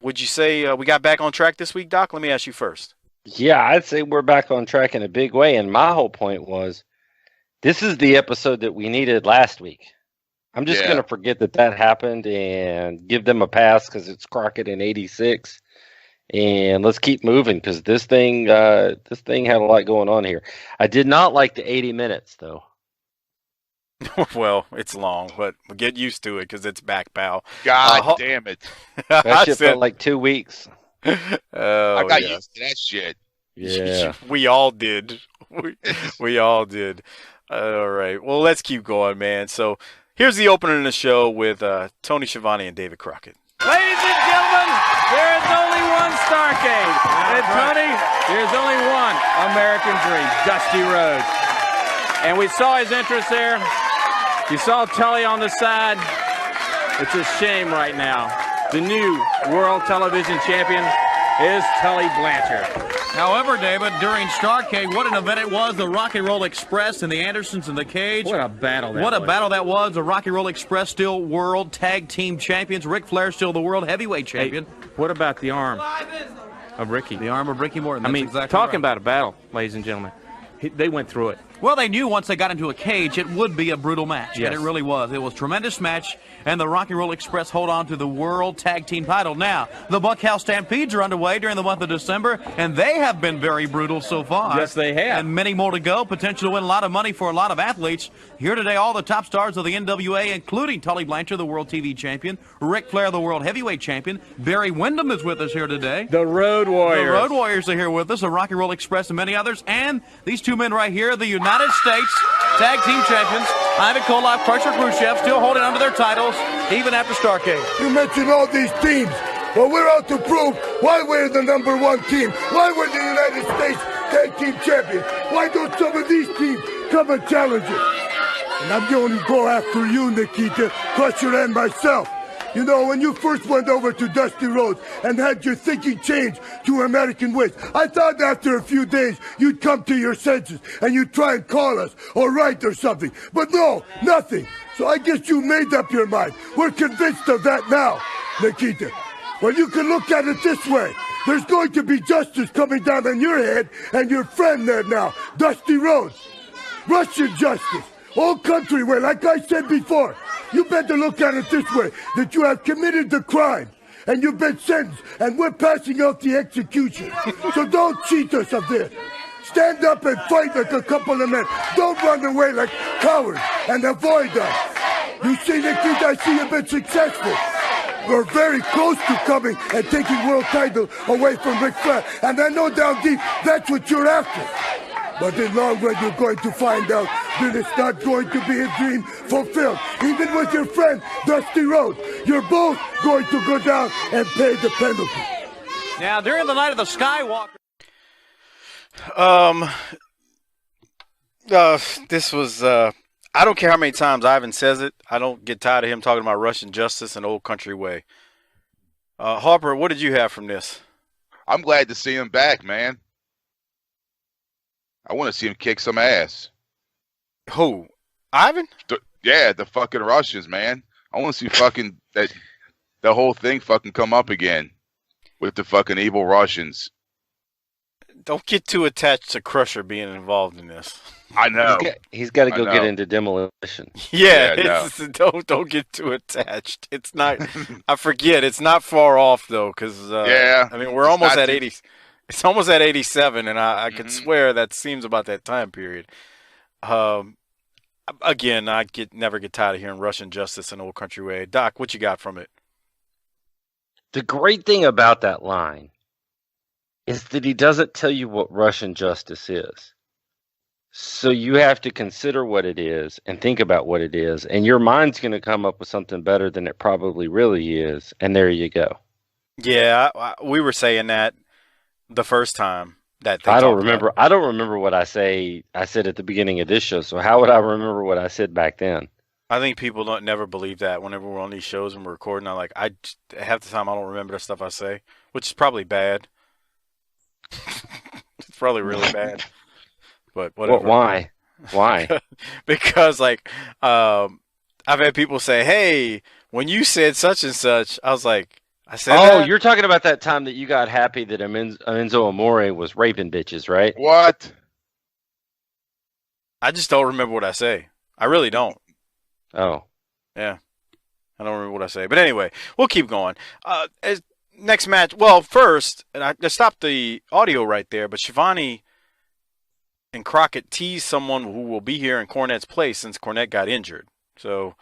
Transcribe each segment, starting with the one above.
would you say we got back on track this week, Doc? Let me ask you first. Yeah, I'd say we're back on track in a big way. And my whole point was, this is the episode that we needed last week. I'm just going to forget that happened and give them a pass because it's Crockett in '86. And let's keep moving because this thing had a lot going on here. I did not like the 80 minutes, though. Well, it's long, but get used to it because it's back, pal. God damn it. That shit felt like 2 weeks. I got used to that shit. Yeah. We all did. We all did. All right. Well, let's keep going, man. So here's the opener of the show with Tony Schiavone and David Crockett. Ladies and gentlemen, there is only one Starrcade. And Tony, there's only one American Dream, Dusty Rhodes. And we saw his interest there. You saw Tully on the side. It's a shame right now. The new World Television Champion is Tully Blanchard. However, David, during Starrcade, what an event it was. The Rock and Roll Express and the Andersons in the cage. What a battle that was. What a battle that was. The Rock and Roll Express still world tag team champions. Ric Flair still the world heavyweight champion. Hey, what about the arm of Ricky? The arm of Ricky Morton. I mean, exactly talking right. about a battle, ladies and gentlemen. They went through it. Well, they knew once they got into a cage it would be a brutal match, yes. and it really was. It was a tremendous match, and the Rock and Roll Express hold on to the World Tag Team title. Now, the Bunkhouse Stampedes are underway during the month of December, and they have been very brutal so far. Yes, they have. And many more to go, potential to win a lot of money for a lot of athletes. Here today, all the top stars of the NWA, including Tully Blanchard, the World TV Champion, Ric Flair, the World Heavyweight Champion. Barry Windham is with us here today. The Road Warriors. The Road Warriors are here with us, the Rock and Roll Express and many others. And these two men right here, the United States Tag Team Champions, Ivan Koloff, Crusher Khrushchev, still holding onto their titles, even after Starrcade. You mentioned all these teams. Well, we're out to prove why we're the number one team, why we're the United States Tag Team Champions. Why don't some of these teams come and challenge it? And I'm going to go after you, Nikita, Crusher, and myself. You know, when you first went over to Dusty Rhodes and had your thinking change to American ways, I thought after a few days you'd come to your senses and you'd try and call us or write or something. But no, nothing. So I guess you made up your mind. We're convinced of that now, Nikita. Well, you can look at it this way. There's going to be justice coming down on your head and your friend there now, Dusty Rhodes. Russian justice. Old country way, like I said before. You better look at it this way, that you have committed the crime, and you've been sentenced, and we're passing out the execution. So don't cheat us of this. Stand up and fight like a couple of men. Don't run away like cowards and avoid us. You see, Nikita, I see you've been successful. We're very close to coming and taking world title away from Ric Flair, and I know down deep that's what you're after. But in long run, you're going to find out that it's not going to be a dream fulfilled. Even with your friend, Dusty Rhodes, you're both going to go down and pay the penalty. Now, during the night of the Skywalker... This was, I don't care how many times Ivan says it. I don't get tired of him talking about Russian justice and old country way. Harper, what did you have from this? I'm glad to see him back, man. I want to see him kick some ass. Who? Ivan? Yeah, the fucking Russians, man. I want to see fucking the whole thing fucking come up again with the fucking evil Russians. Don't get too attached to Crusher being involved in this. I know. He's got to go get into demolition. Yeah, don't get too attached. It's not. I forget. It's not far off though, because I mean we're almost at 80. It's almost at 87, and I could swear that seems about that time period. Again, I never get tired of hearing Russian justice and old country way. Doc, what you got from it? The great thing about that line is that he doesn't tell you what Russian justice is. So you have to consider what it is and think about what it is, and your mind's going to come up with something better than it probably really is, and there you go. Yeah, we were saying that the first time that they I don't remember what I said at the beginning of this show. So how would I remember what I said back then? I think people don't never believe that whenever we're on these shows and we're recording. Half the time I don't remember the stuff I say, which is probably bad. It's probably really bad. But whatever. Why? Because I've had people say, "Hey, when you said such and such," I was like, I said that? You're talking about that time that you got happy that Enzo Amore was raping bitches, right? What? I just don't remember what I say. I really don't. Oh. Yeah. I don't remember what I say. But anyway, we'll keep going. Next match. Well, first, and I stopped the audio right there, but Shivani and Crockett teased someone who will be here in Cornette's place since Cornette got injured. So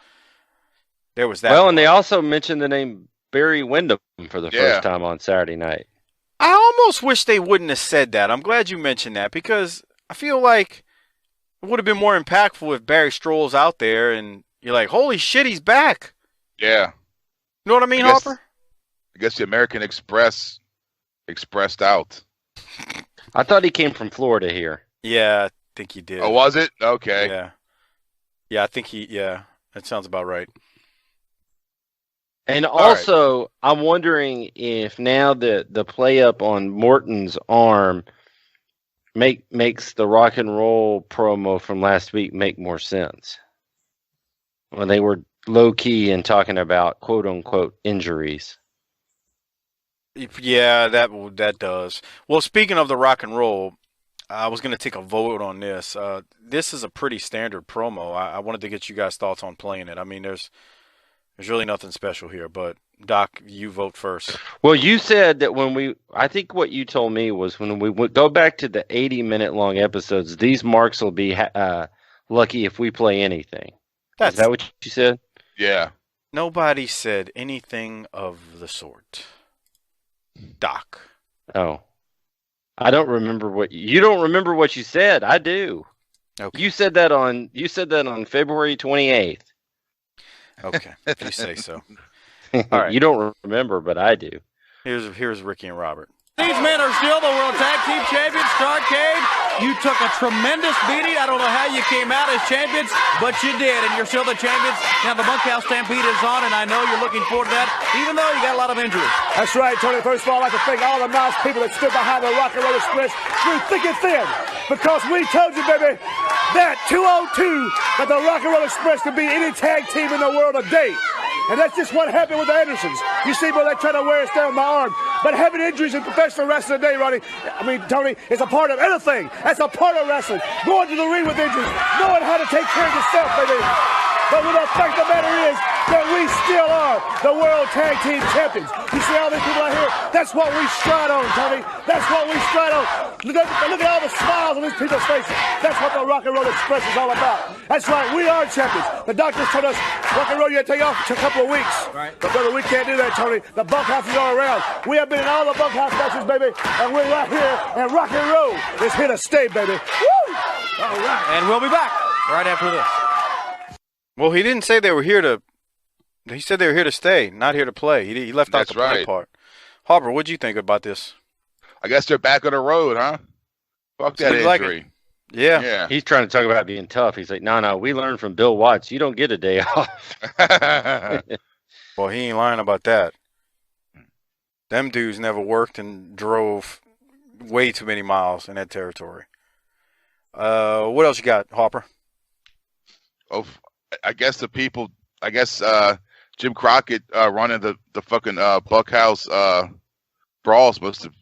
there was that. Well, and they also mentioned the name Barry Windham for the first time on Saturday night. I almost wish they wouldn't have said that. I'm glad you mentioned that because I feel like it would have been more impactful if Barry strolls out there and you're like, holy shit, he's back. Yeah. You know what I mean, Harper? I guess the American Express expressed out. I thought he came from Florida here. Yeah, I think he did. Oh, was it? Okay. Yeah. Yeah, I think that sounds about right. And also, I'm wondering if now the play up on Morton's arm makes the rock and roll promo from last week make more sense. When they were low key and talking about quote unquote injuries. Yeah, that does. Well, speaking of the rock and roll, I was going to take a vote on this. This is a pretty standard promo. I wanted to get you guys' thoughts on playing it. I mean, there's really nothing special here, but Doc, you vote first. Well, you said that I think what you told me was when we go back to the 80-minute long episodes, these marks will be lucky if we play anything. Is that what you said? Yeah. Nobody said anything of the sort. Doc. Oh. I don't remember you don't remember what you said. I do. Okay. You said that on February 28th. Okay, if you say so. All right. You don't remember, but I do. Here's Ricky and Robert. These men are still the World Tag Team Champions. Starcade, you took a tremendous beating. I don't know how you came out as champions, but you did, and you're still the champions. Now the Bunkhouse Stampede is on, and I know you're looking forward to that, even though you got a lot of injuries. That's right, Tony. First of all, I'd like to thank all the nice people that stood behind the Rock and Roll Express through thick and thin, because we told you, baby, that 202, that the Rock and Roll Express could beat any tag team in the world today. And that's just what happened with the Andersons. You see, boy, they're trying to wear us down my arm. But having injuries in professional wrestling today, Tony, is a part of anything. That's a part of wrestling. Going to the ring with injuries, knowing how to take care of yourself, baby. But the fact of the matter is that we still are the World Tag Team Champions. You see all these people out here? That's what we stride on, Tony. That's what we stride on. Look at all the smiles on these people's faces. That's what the Rock and Roll Express is all about. That's right, we are champions. The doctors told us, Rock and Roll, you had to take off for a couple of weeks. Right. But, brother, we can't do that, Tony. The bunkhouses are around. We have been in all the bunkhouse matches, baby, and we're right here, and Rock and Roll is here to stay, baby. Woo! All right. And we'll be back right after this. Well, he didn't say they were here to. He said they were here to stay, not here to play. He left out the play part. Harper, what'd you think about this? I guess they're back on the road, huh? Fuck that injury. Yeah. He's trying to talk about being tough. He's like, no, we learned from Bill Watts. You don't get a day off. Well, he ain't lying about that. Them dudes never worked and drove way too many miles in that territory. What else you got, Harper? Oh, I guess Jim Crockett running the fucking Bunkhouse brawls must have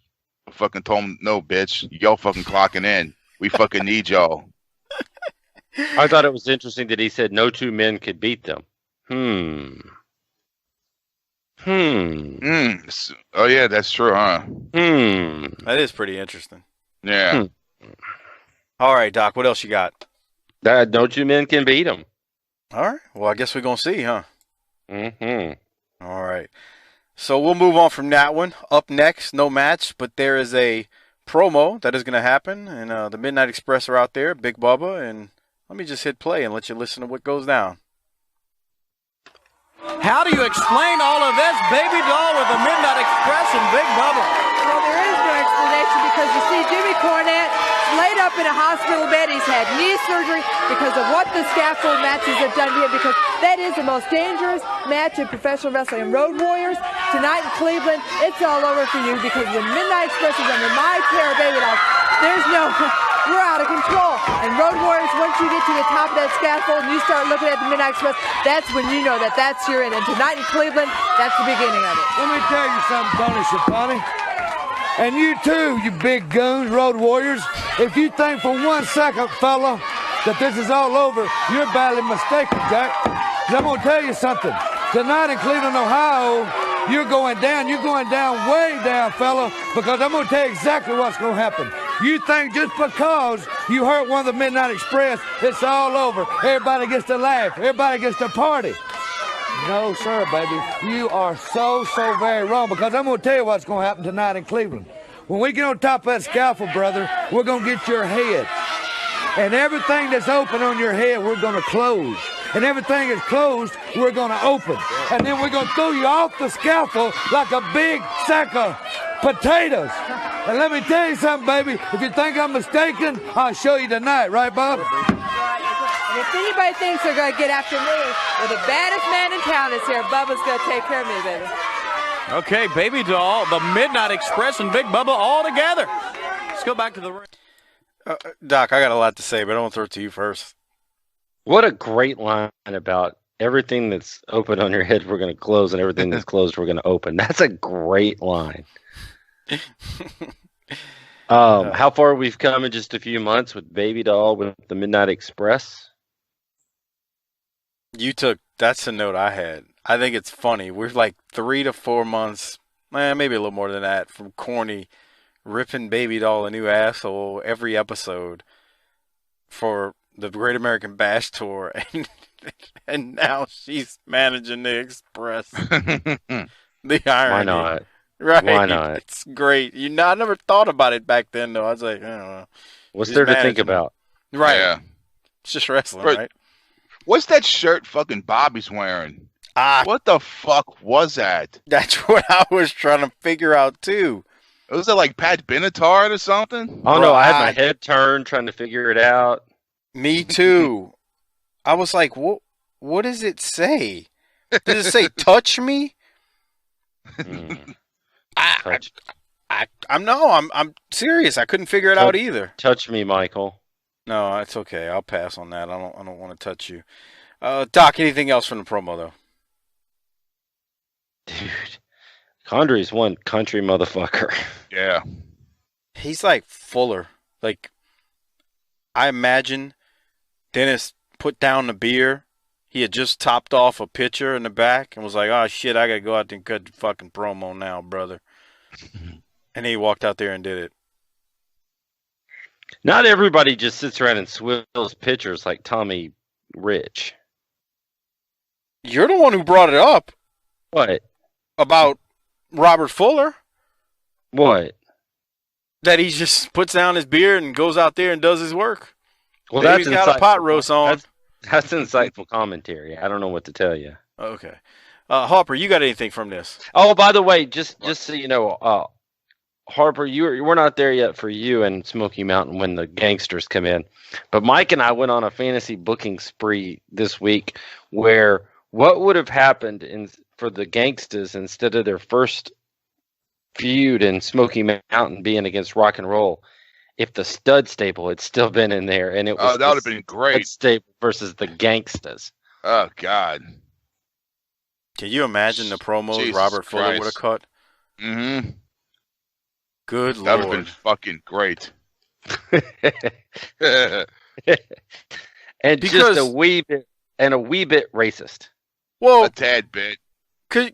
fucking told him, no, bitch, y'all fucking clocking in. We fucking need y'all. I thought it was interesting that he said no two men could beat them. Oh, yeah, that's true, huh? That is pretty interesting. Yeah. All right, Doc, what else you got? That no two men can beat them. All right. Well, I guess we're going to see, huh? Mm-hmm. All right. So we'll move on from that one. Up next, no match, but there is a promo that is going to happen. And the Midnight Express are out there, Big Bubba. And let me just hit play and let you listen to what goes down. How do you explain all of this? Baby doll with the Midnight Express and Big Bubba. Well, there is no explanation because you see Jimmy Cornette laid up in a hospital bed. He's had knee surgery because of what the scaffold matches have done to him, because that is the most dangerous match in professional wrestling. And Road Warriors, tonight in Cleveland, it's all over for you, because when Midnight Express is under my care, baby doll, there's no... we're out of control. And Road Warriors, once you get to the top of that scaffold and you start looking at the Midnight Express, that's when you know that that's your end. And tonight in Cleveland, that's the beginning of it. Let me tell you something, Tony Schiavone. And you too, you big goons, Road Warriors. If you think for 1 second, fella, that this is all over, you're badly mistaken, Jack. 'Cause I'm going to tell you something. Tonight in Cleveland, Ohio, you're going down. You're going down, way down, fella, because I'm going to tell you exactly what's going to happen. You think just because you hurt one of the Midnight Express, it's all over. Everybody gets to laugh. Everybody gets to party. No, sir, baby. You are so very wrong, because I'm going to tell you what's going to happen tonight in Cleveland. When we get on top of that scaffold, brother, we're going to get your head. And everything that's open on your head, we're going to close. And everything that's closed, we're going to open. And then we're going to throw you off the scaffold like a big sack of potatoes. And let me tell you something, baby. If you think I'm mistaken, I'll show you tonight. Right, Bob? And if anybody thinks they're going to get after me, well, the baddest man in town is here. Bubba's going to take care of me, baby. Okay, Baby Doll, the Midnight Express, and Big Bubba all together. Let's go back to the ring. Doc, I got a lot to say, but I want to throw it to you first. What a great line about everything that's open on your head, we're going to close, and everything that's closed, we're going to open. That's a great line. How far we've come in just a few months with Baby Doll, with the Midnight Express. That's the note I had. I think it's funny. We're like 3 to 4 months, maybe a little more than that, from corny ripping Baby Doll a new asshole every episode for the Great American Bash Tour, and now she's managing the Express. The irony. Why not? Right? Why not? It's great. I never thought about it back then, though. I was like, I don't know. What's there to think about? Right. Yeah. It's just wrestling, right? What's that shirt fucking Bobby's wearing? What the fuck was that? That's what I was trying to figure out, too. Was it like Pat Benatar or something? Oh, no, I had my head turned trying to figure it out. Me too. I was like, what does it say? Does it say touch me? I'm serious. I couldn't figure it out either. Touch me, Michael. No, it's okay. I'll pass on that. I don't want to touch you. Doc, anything else from the promo though? Dude, Condry's one country motherfucker. Yeah. He's like Fuller. Like, I imagine Dennis put down the beer. He had just topped off a pitcher in the back and was like, oh, shit, I got to go out there and cut the fucking promo now, brother. And he walked out there and did it. Not everybody just sits around and swills pitchers like Tommy Rich. You're the one who brought it up. What? About Robert Fuller. What? That he just puts down his beer and goes out there and does his work. Well, Maybe he's got a pot roast on. That's insightful commentary. I don't know what to tell you. Okay. Harper, you got anything from this? Oh, by the way, just so you know, Harper, we're not there yet for you and Smoky Mountain when the gangsters come in. But Mike and I went on a fantasy booking spree this week where what would have happened for the gangsters instead of their first feud in Smoky Mountain being against Rock and Roll if the Stud Stable had still been in there and it was that would have been great. Stud Stable versus the Gangstas. Oh God. Can you imagine the promos Jesus Robert Fuller Christ. would have cut? Mm-hmm. Good That Lord. would have been fucking great. And just a wee bit racist. Well, A tad bit.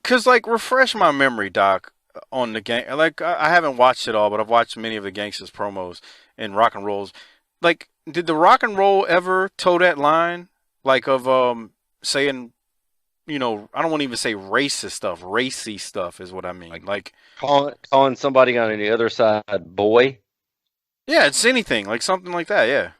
Cause like, refresh my memory, Doc, on the gang. Like, I haven't watched it all, but I've watched many of the Gangsters promos and Rock and Rolls. Like, did the Rock and Roll ever toe that line? Like, of saying, I don't want to even say racist stuff. Racy stuff is what I mean. Like calling somebody on the other side boy. Yeah, it's anything like something like that. Yeah.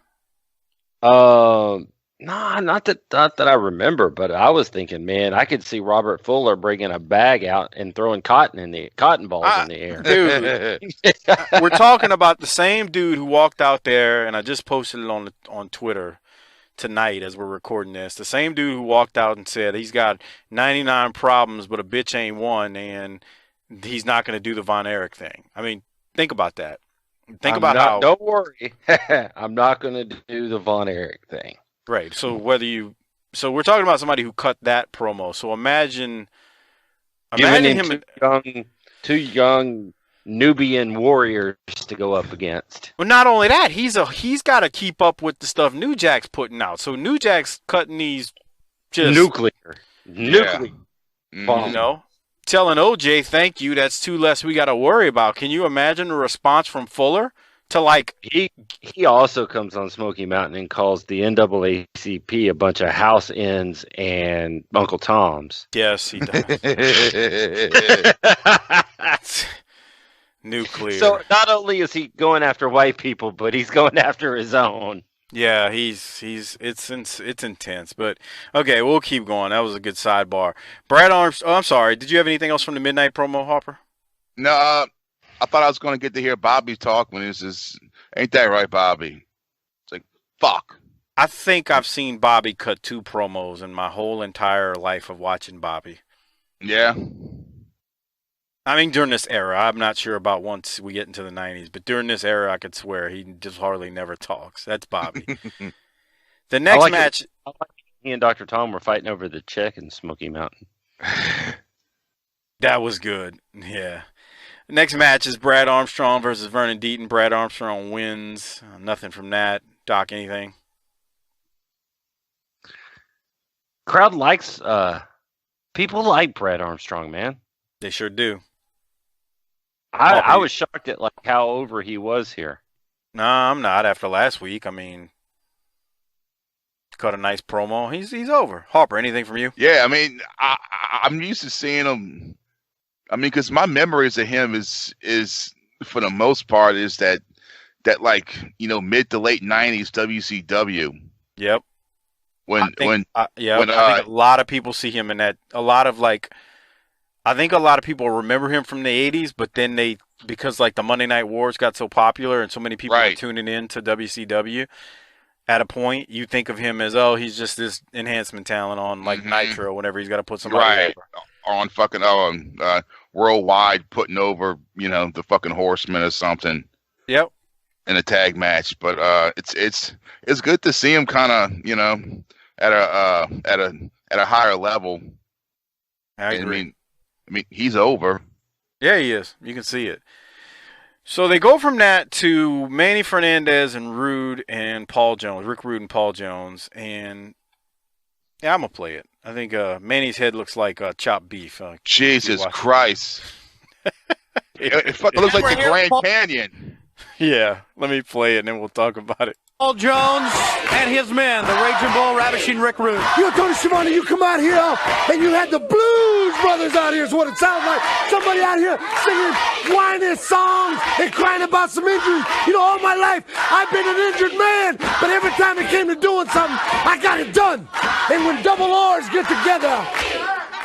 Nah, not that I remember, but I was thinking, man, I could see Robert Fuller bringing a bag out and throwing cotton balls in the air. Dude, we're talking about the same dude who walked out there, and I just posted it on Twitter tonight as we're recording this. The same dude who walked out and said he's got 99 problems, but a bitch ain't one, and he's not going to do the Von Erich thing. I mean, think about that. Don't worry. I'm not going to do the Von Erich thing. Right. So we're talking about somebody who cut that promo. So imagine him two young Nubian warriors to go up against. Well, not only that, he's got to keep up with the stuff New Jack's putting out. So New Jack's cutting these just nuclear. You know, telling OJ, "Thank you. That's two less we got to worry about." Can you imagine the response from Fuller to like? He also comes on Smoky Mountain and calls the NAACP a bunch of house ends and Uncle Toms. Yes, he does. Nuclear. So not only is he going after white people, but he's going after his own. Yeah, it's intense, but okay, we'll keep going. That was a good sidebar. Brad Armstrong. Oh, I'm sorry. Did you have anything else from the midnight promo, Harper? No, I thought I was going to get to hear Bobby talk when he was just, "Ain't that right, Bobby?" It's like, fuck. I think I've seen Bobby cut 2 promos in my whole entire life of watching Bobby. Yeah. I mean, during this era, I'm not sure about once we get into the 90s, but during this era, I could swear he just hardly never talks. That's Bobby. The next match... He and Dr. Tom were fighting over the check in Smoky Mountain. That was good. Yeah. The next match is Brad Armstrong versus Vernon Deaton. Brad Armstrong wins. Nothing from that. Doc, anything? Crowd likes... people like Brad Armstrong, man. They sure do. I was shocked at like how over he was here. No, I'm not. After last week, I mean, cut a nice promo. He's over. Harper, anything from you? Yeah, I mean, I'm used to seeing him. I mean, because my memories of him is for the most part is that like, you know, mid to late 90s WCW. Yep. I think a lot of people see him in that. I think a lot of people remember him from the 80s, but then because like the Monday Night Wars got so popular and so many people were tuning in to WCW, at a point you think of him as, oh, he's just this enhancement talent on like Nitro whenever he's got to put somebody over. On fucking Worldwide putting over, you know, the fucking Horsemen or something. Yep. In a tag match, but it's good to see him kind of, you know, at a higher level. I agree. I mean, he's over. Yeah, he is. You can see it. So they go from that to Manny Fernandez and Rude and Paul Jones, Rick Rude and Paul Jones, and yeah, I'm gonna play it. I think Manny's head looks like chopped beef. Jesus Christ! It fucking looks like the Grand Canyon. Yeah, let me play it and then we'll talk about it. Paul Jones and his men, the Raging Bull, Ravishing Rick Rude. You, Tony Schiavone, you come out here and you had the Blues Brothers out here is what it sounds like. Somebody out here singing whiny songs and crying about some injuries. You know, all my life, I've been an injured man, but every time it came to doing something, I got it done. And when double R's get together,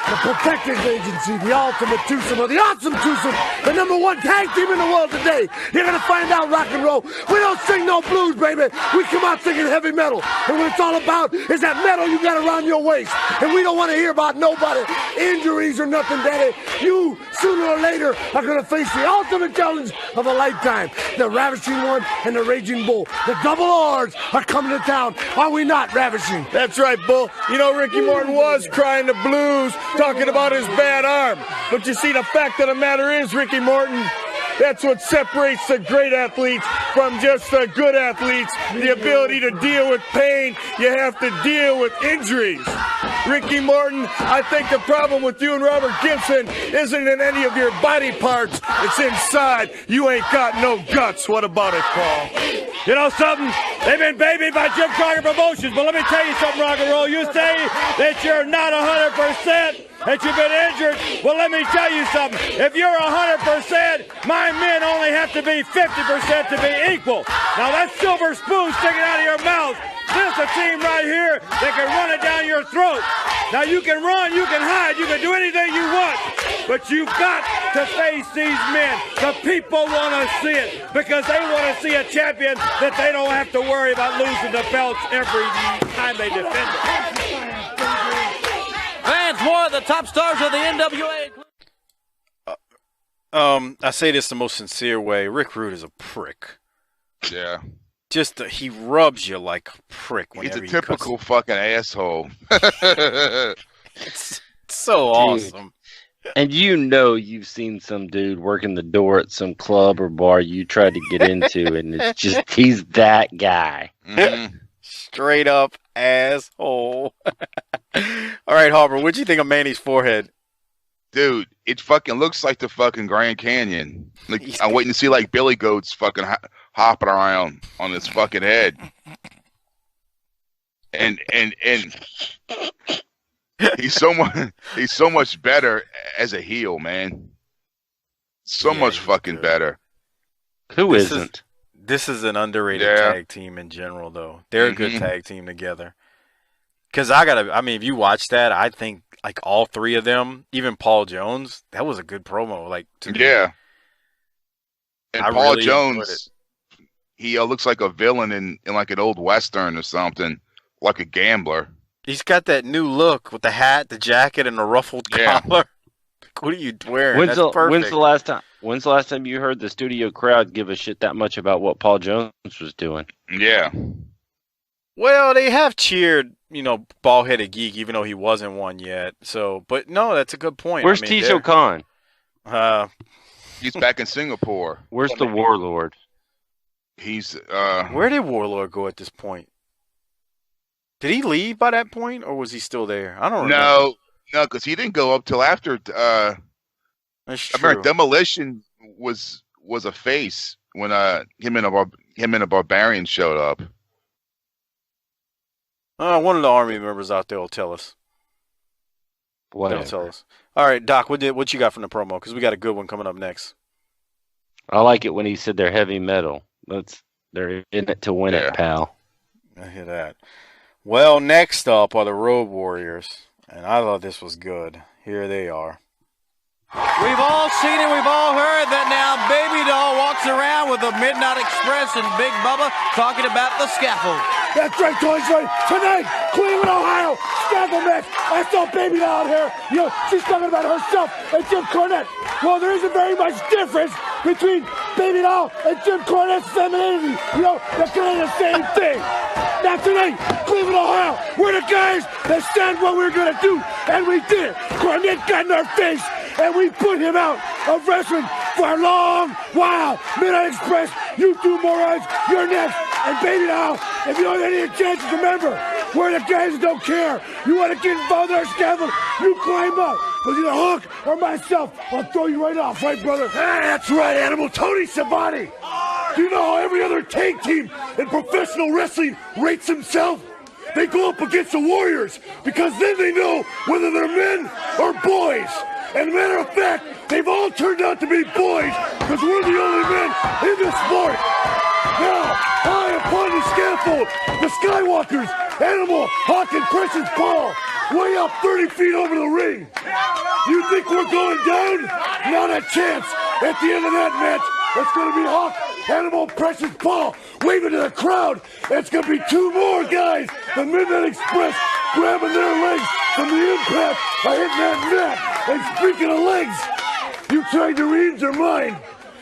the Protectors Agency, the Ultimate Twosome, or the Awesome Twosome, the #1 tag team in the world today. You're going to find out rock and roll. We don't sing no blues, baby. We come out singing heavy metal. And what it's all about is that metal you got around your waist. And we don't want to hear about nobody, injuries or nothing, daddy. You, sooner or later, are going to face the ultimate challenge of a lifetime. The Ravishing One and the Raging Bull. The double R's are coming to town. Are we not, Ravishing? That's right, Bull. You know, Ricky Morton was crying the blues, talking about his bad arm. But you see, the fact of the matter is, Ricky Morton, that's what separates the great athletes from just the good athletes. The ability to deal with pain. You have to deal with injuries. Ricky Morton, I think the problem with you and Robert Gibson isn't in any of your body parts. It's inside. You ain't got no guts. What about it, Paul? You know something? They've been babied by Jim Crockett Promotions, but let me tell you something, rock and roll. You say that you're not 100%, that you've been injured. Well, let me tell you something. If you're 100%, my men only have to be 50% to be equal. Now, that silver spoon sticking out of your mouth, this is a team right here that can run it down your throat. Now, you can run, you can hide, you can do anything you want, but you've got to face these men. The people want to see it because they want to see a champion that they don't have to worry about losing the belts every time they defend it. Fans, more of the top stars of the NWA. I say this the most sincere way. Rick Rude is a prick. Yeah. Just he rubs you like a prick. He's a typical fucking asshole. It's so awesome. And you've seen some dude working the door at some club or bar you tried to get into, and it's just he's that guy. Mm-hmm. Straight up asshole. All right, Harper, what'd you think of Manny's forehead? Dude, it fucking looks like the fucking Grand Canyon. Like, I'm waiting to see like Billy Goats fucking hopping around on his fucking head. And he's so much better as a heel, man. So much fucking better. Who isn't? This is an underrated tag team in general, though. They're a good tag team together. Because if you watch that, I think like all three of them, even Paul Jones, that was a good promo. Like, and Paul Jones, he looks like a villain in like an old Western or something, like a gambler. He's got that new look with the hat, the jacket, and the ruffled collar. What are you wearing? When's the last time you heard the studio crowd give a shit that much about what Paul Jones was doing? Yeah. Well, they have cheered, bald-headed geek, even though he wasn't one yet. So, but no, that's a good point. Where's Tisho Khan? He's back in Singapore. Where's the Warlord? He's Where did Warlord go at this point? Did he leave by that point, or was he still there? I don't remember. No, because he didn't go up till after. That's true. I remember Demolition was a face when him and a Barbarian showed up. One of the Army members out there will tell us. They'll tell us. All right, Doc, what you got from the promo? Because we got a good one coming up next. I like it when he said they're heavy metal. They're in it to win it, pal. I hear that. Well, next up are the Road Warriors, and I thought this was good. Here they are. We've all seen it, we've all heard that now Baby Doll walks around with the Midnight Express and Big Bubba talking about the scaffold. That's right, Tony's right. Tonight, Cleveland, Ohio, scaffold match. I saw Baby Doll out here. She's talking about herself and Jim Cornette. Well, there isn't very much difference between Baby Doll and Jim Cornette's femininity. They're kind of the same thing. Now tonight, Cleveland, Ohio, we're the guys that said what we were going to do, and we did it. Cornette got in our face, and we put him out of wrestling for a long while. Midnight Express, you two morons, you're next. And Baby Doll, if you don't have any chances, remember, we're the guys that don't care. You want to get involved in our scaffold, you climb up. Because either Hook or myself, I'll throw you right off, right, brother? That's right, Animal. Tony Schiavone. Do you know how every other tag team in professional wrestling rates himself? They go up against the Warriors because then they know whether they're men or boys. And matter of fact, they've all turned out to be boys because we're the only men in this sport. Now, high upon the scaffold, the Skywalkers, Animal, Hawk, and Precious Paul, way up 30 feet over the ring. You think we're going down? Not a chance. At the end of that match, it's going to be Hawk, Animal, Precious Paul waving to the crowd. It's going to be two more guys, the Midnight Express, grabbing their legs from the impact by hitting that mat. And speaking of legs, you tried to read your mind,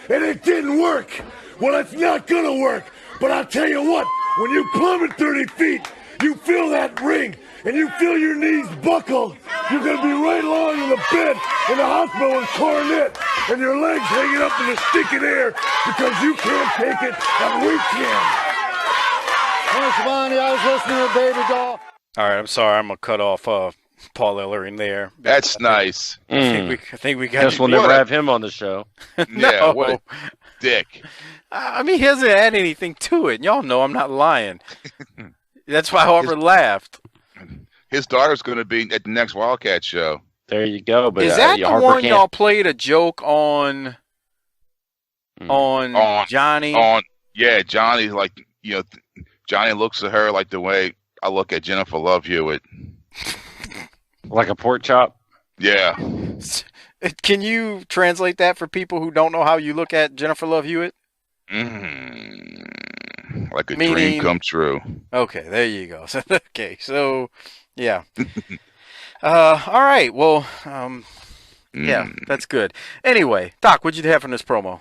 and it didn't work. Well, it's not going to work. But I'll tell you what, when you plummet 30 feet, you feel that ring, and you feel your knees buckle. You're going to be right along in the bed in the hospital with Cornette, and your legs hanging up in the stinking air because you can't take it, and we can. Schiavone, I was listening to Baby Doll. All right, I'm sorry. I'm going to cut off Paul Ellering there. That's nice. I think we got. Guess we'll never have him on the show. Yeah, what a dick. I mean, he hasn't added anything to it. Y'all know I'm not lying. That's why Harper laughed. His daughter's going to be at the next Wildcat show. There you go. But is that the one y'all played a joke on? On Johnny? Yeah, Johnny. Like Johnny looks at her like the way I look at Jennifer Love Hewitt. Like a pork chop? Yeah. Can you translate that for people who don't know how you look at Jennifer Love Hewitt? Like a dream come true. Okay, there you go. Okay, so yeah. All right. Well, Yeah, that's good. Anyway, Doc, what'd you have from this promo?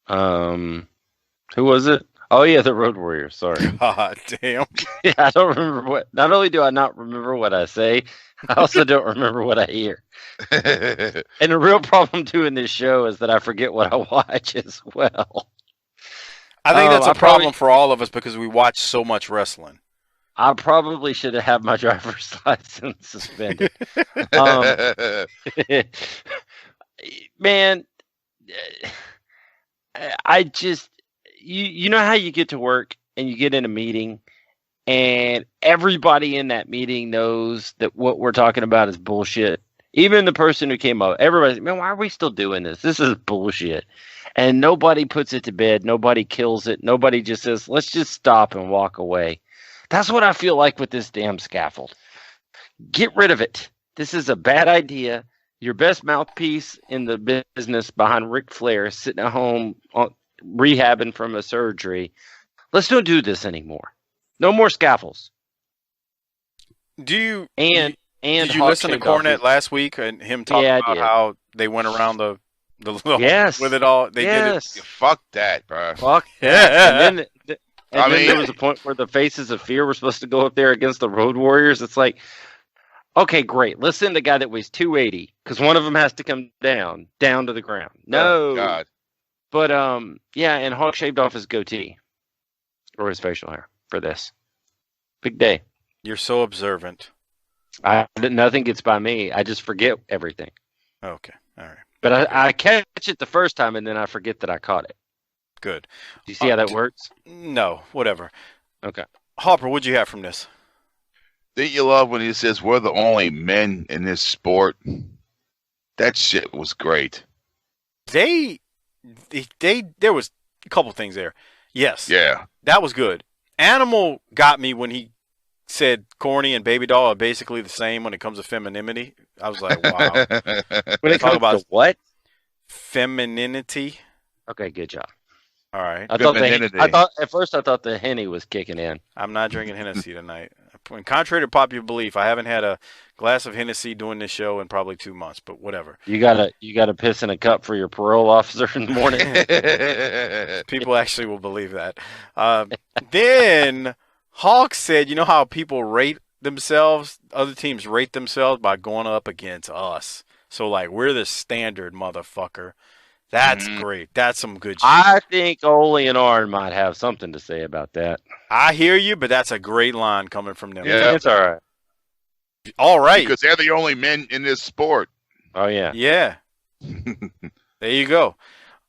Who was it? Oh yeah, the Road Warriors. Sorry. God damn. Yeah, I don't remember what. Not only do I not remember what I say, I also don't remember what I hear. And the real problem doing this show is that I forget what I watch as well. I think that's a problem for all of us because we watch so much wrestling. I probably should have had my driver's license suspended. Man, I just, you know how you get to work and you get in a meeting and everybody in that meeting knows that what we're talking about is bullshit. Even the person who came up, everybody's, man, why are we still doing this? This is bullshit. And nobody puts it to bed. Nobody kills it. Nobody just says, let's just stop and walk away. That's what I feel like with this damn scaffold. Get rid of it. This is a bad idea. Your best mouthpiece in the business behind Ric Flair sitting at home rehabbing from a surgery. Let's don't do this anymore. No more scaffolds. Did you listen to Cornette last week and him talking about how they went around the yes with it all? They did it. Fuck that, bro. Fuck that. And then there was a point where the Faces of Fear were supposed to go up there against the Road Warriors. It's like, okay, great. Let's send a guy that weighs 280 because one of them has to come down to the ground. No, God. But yeah, and Hawk shaved off his goatee or his facial hair for this big day. You're so observant. Nothing gets by me. I just forget everything. Okay, all right. But I catch it the first time and then I forget that I caught it. Good. Do you see how that works? No, whatever. Okay. Hopper, what'd you have from this? Didn't you love when he says we're the only men in this sport? That shit was great. There was a couple things there. Yes. Yeah. That was good. Animal got me when he said corny and baby doll are basically the same when it comes to femininity. I was like, wow. When it comes to what? Femininity. Okay, good job. All right. I thought at first the Henny was kicking in. I'm not drinking Hennessy tonight. And contrary to popular belief, I haven't had a glass of Hennessy doing this show in probably 2 months, but whatever. You gotta piss in a cup for your parole officer in the morning. People actually will believe that. Then Hawk said, you know how people rate themselves? Other teams rate themselves by going up against us. So like we're the standard, motherfucker. That's great. That's some good shit. I think Ole and Arn might have something to say about that. I hear you, but that's a great line coming from them. Yeah, it's all right. All right. Because they're the only men in this sport. Oh, yeah. Yeah. There you go.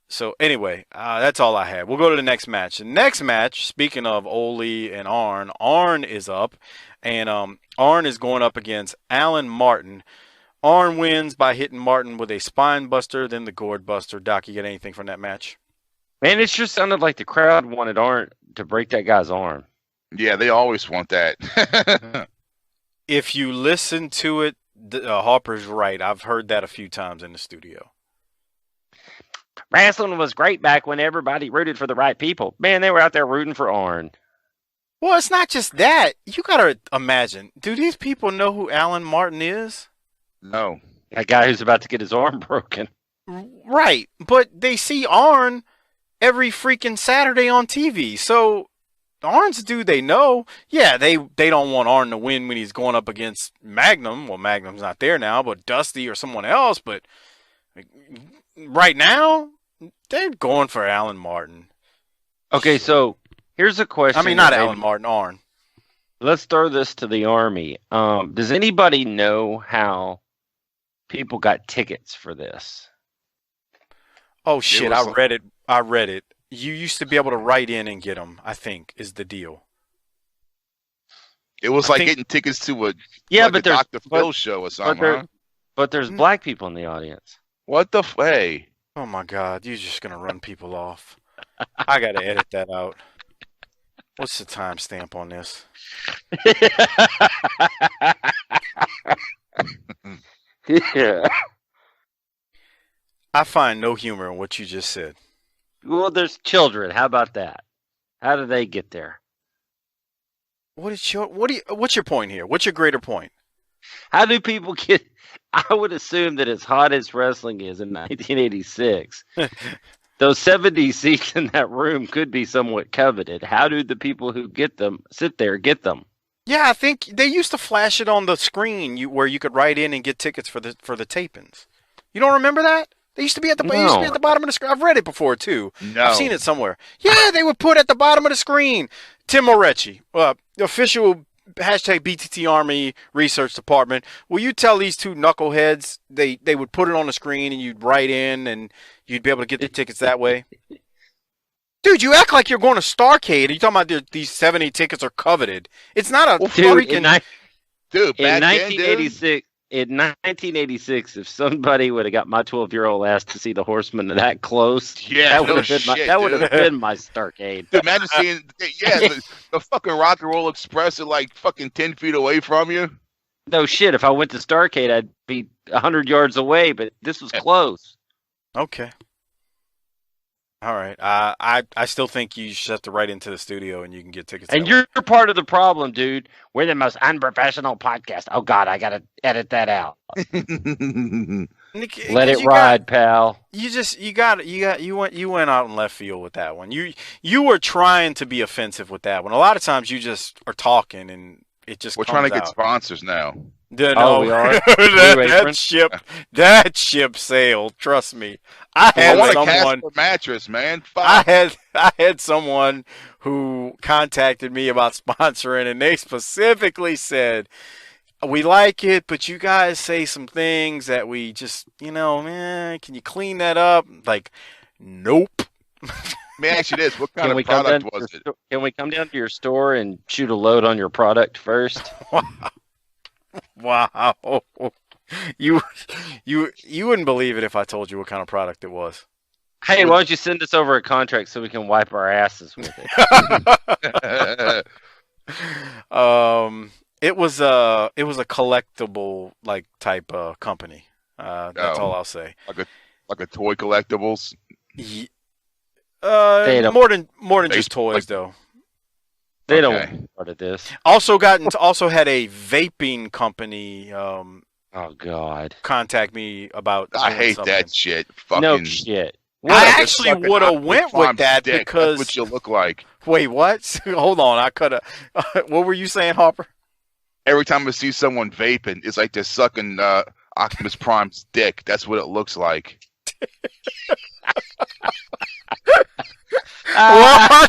So, anyway, that's all I had. We'll go to the next match. The next match, speaking of Ole and Arn is up. And Arn is going up against Alan Martin. Arn wins by hitting Martin with a spine buster, then the gourd buster. Doc, you get anything from that match? Man, it sure sounded like the crowd wanted Arn to break that guy's arm. Yeah, they always want that. If you listen to it, Harper's right. I've heard that a few times in the studio. Wrestling was great back when everybody rooted for the right people. Man, they were out there rooting for Arn. Well, it's not just that. You got to imagine. Do these people know who Alan Martin is? No. That guy who's about to get his arm broken. Right. But they see Arn every freaking Saturday on TV. So Arn's a dude they know. Yeah, they don't want Arn to win when he's going up against Magnum. Well, Magnum's not there now, but Dusty or someone else. But right now, they're going for Alan Martin. Okay, so here's a question. I mean, not Alan Martin, Arn. Let's throw this to the Army. Does anybody know how people got tickets for this? Oh, shit, I read it. You used to be able to write in and get them, I think, is the deal. It was getting tickets to a Dr. Phil show or something. But there's black people in the audience. What the hey? Oh, my God. You're just going to run people off. I got to edit that out. What's the timestamp on this? Yeah. I find no humor in what you just said. Well, there's children. How about that? How do they get there? What's your point here? What's your greater point? How do people get? I would assume that as hot as wrestling is in 1986, those 70 seats in that room could be somewhat coveted. How do the people who get them sit there get them? Yeah, I think they used to flash it on the screen where you could write in and get tickets for the tapings. You don't remember that? They used to be at the bottom of the screen. I've read it before too. No. I've seen it somewhere. Yeah, they would put at the bottom of the screen. Tim Morecci, official hashtag BTT Army Research Department. Will you tell these two knuckleheads they would put it on the screen and you'd write in and you'd be able to get the tickets that way? Dude, you act like you're going to Starrcade and you're talking about these 70 tickets are coveted. It's not a freaking... Dude, in 1986, in 1986, if somebody would have got my 12-year-old ass to see the Horsemen that close, that would have been my Starrcade. Dude, imagine seeing, the fucking Rock and Roll Express at like fucking 10 feet away from you. No shit, if I went to Starrcade, I'd be 100 yards away, but this was close. Okay. All right. I still think you should have to write into the studio and you can get tickets. And you're part of the problem, dude. We're the most unprofessional podcast. Oh God, I gotta edit that out. Let it ride, pal. You went out in left field with that one. You were trying to be offensive with that one. A lot of times you just are talking and it just. We're trying to get sponsors now. We are. that ship sailed. Trust me. I want a Casper mattress, man. Fuck. I had someone who contacted me about sponsoring, and they specifically said, "We like it, but you guys say some things that we just, man, can you clean that up?" Like, nope. Let me ask you this: what kind of product was it? Can we come down to your store and shoot a load on your product first? Wow. You wouldn't believe it if I told you what kind of product it was. Hey, why don't you send us over a contract so we can wipe our asses with it? It was a collectible type company. That's all I'll say. Like a toy collectibles. More than just toys though. They don't want part of this. Also had a vaping company. Oh God! Contact me about. I hate something. That shit. Fucking. No shit. I actually would have went with that because that's what you look like. Wait, what? Hold on, I could have. What were you saying, Harper? Every time I see someone vaping, it's like they're sucking Optimus Prime's dick. That's what it looks like. Well,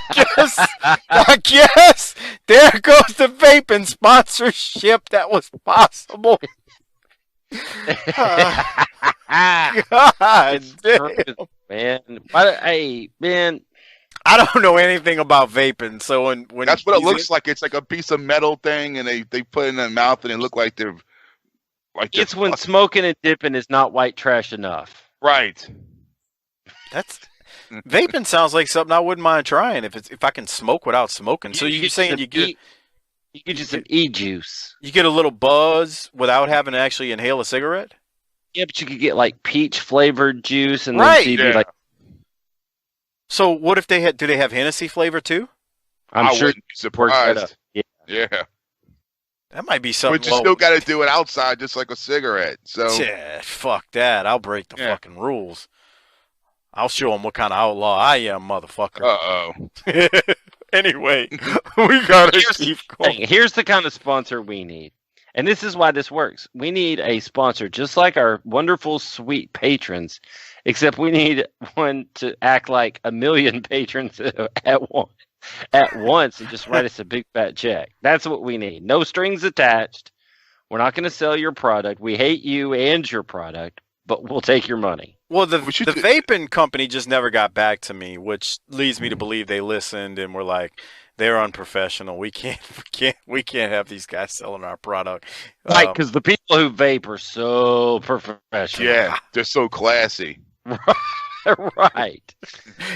I guess there goes the vaping sponsorship that was possible. God damn. Man. I don't know anything about vaping, so when that's what it looks like. It's like a piece of metal thing, and they put it in their mouth, and it look like they're it's when smoking and dipping is not white trash enough. Right. Vaping sounds like something I wouldn't mind trying if I can smoke without smoking. So you're saying you get some e-juice. You get a little buzz without having to actually inhale a cigarette? Yeah, but you could get like peach flavored juice and then So what if do they have Hennessy flavor too? I sure wouldn't be surprised. Yeah. That might be something. But you still got to do it outside just like a cigarette. So fuck that. I'll break the fucking rules. I'll show them what kind of outlaw I am, motherfucker. Uh-oh. Anyway, we gotta keep going. Here's the kind of sponsor we need. And this is why this works. We need a sponsor just like our wonderful, sweet patrons, except we need one to act like a million patrons at once and just write us a big fat check. That's what we need. No strings attached. We're not going to sell your product. We hate you and your product, but we'll take your money. Well, the vaping company just never got back to me, which leads me to believe they listened and were like, they're unprofessional. We can't have these guys selling our product. Right, because the people who vape are so professional. Yeah, they're so classy. Right.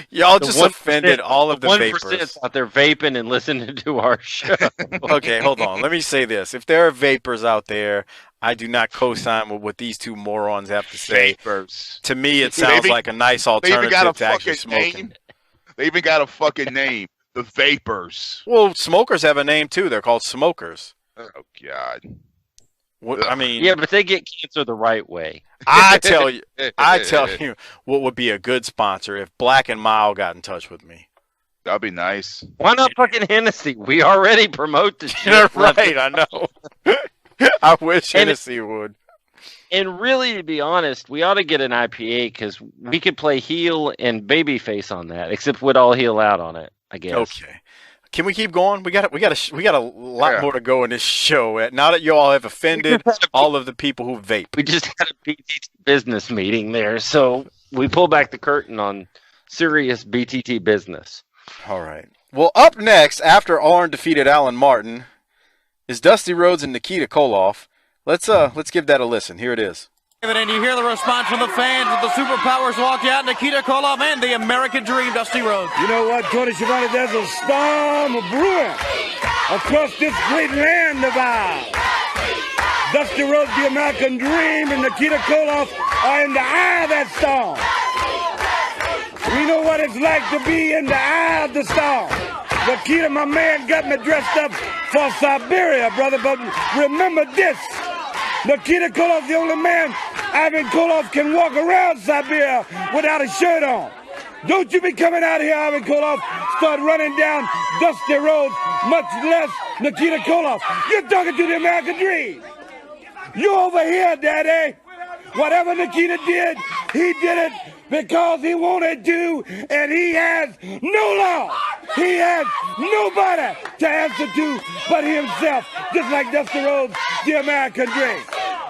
Y'all just offended all of the vapors. 1% out there vaping and listening to our show. Okay, hold on. Let me say this. If there are vapors out there, I do not co-sign with what these two morons have to say. Vapors. To me, it sounds like a nice alternative to actually smoking. They even got a fucking name. The Vapors. Well, smokers have a name, too. They're called smokers. Oh, God. I mean, yeah, but they get cancer the right way. I tell you, what would be a good sponsor if Black and Mild got in touch with me. That'd be nice. Why not fucking Hennessy? We already promote the shit. Right, I know. I wish Hennessy would. And really, to be honest, we ought to get an IPA because we could play heel and babyface on that, except we'd all heel out on it, I guess. Okay. Can we keep going? We got a lot more to go in this show. Now that you all have offended all of the people who vape. We just had a BTT business meeting there, so we pull back the curtain on serious BTT business. All right. Well, up next, after Arn defeated Alan Martin, is Dusty Rhodes and Nikita Koloff. Let's give that a listen. Here it is. And you hear the response from the fans as the superpowers walk out. Nikita Koloff and the American Dream, Dusty Rhodes. You know what, Tony Schiavone, there's a storm brewing across this great land of ours. Dusty Rhodes, the American Dream, and Nikita Koloff are in the eye of that storm. We know what it's like to be in the eye of the storm. Nikita, my man, got me dressed up for Siberia, brother, but remember this. Nikita Koloff, the only man, Ivan Koloff, can walk around Siberia without a shirt on. Don't you be coming out here, Ivan Koloff, start running down Dusty Rhodes, much less Nikita Koloff. You're talking to the American Dream. You over here, Daddy. Whatever Nikita did, he did it because he wanted to, and he has no law. He has nobody to answer to but himself, just like Dusty Rhodes, the American Dream.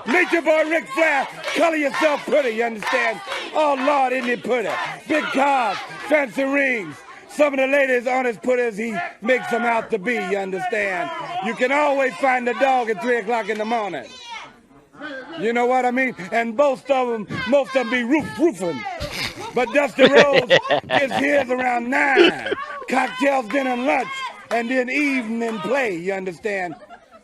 Nature boy Ric Flair, color yourself pretty, you understand? Oh, Lord, isn't he pretty? Big cars, fancy rings. Some of the ladies aren't as pretty as he makes them out to be, you understand? You can always find the dog at 3 o'clock in the morning. You know what I mean? And most of them be roofing. But Dusty Rhodes gets his around 9. Cocktails, dinner, and lunch, and then evening play, you understand?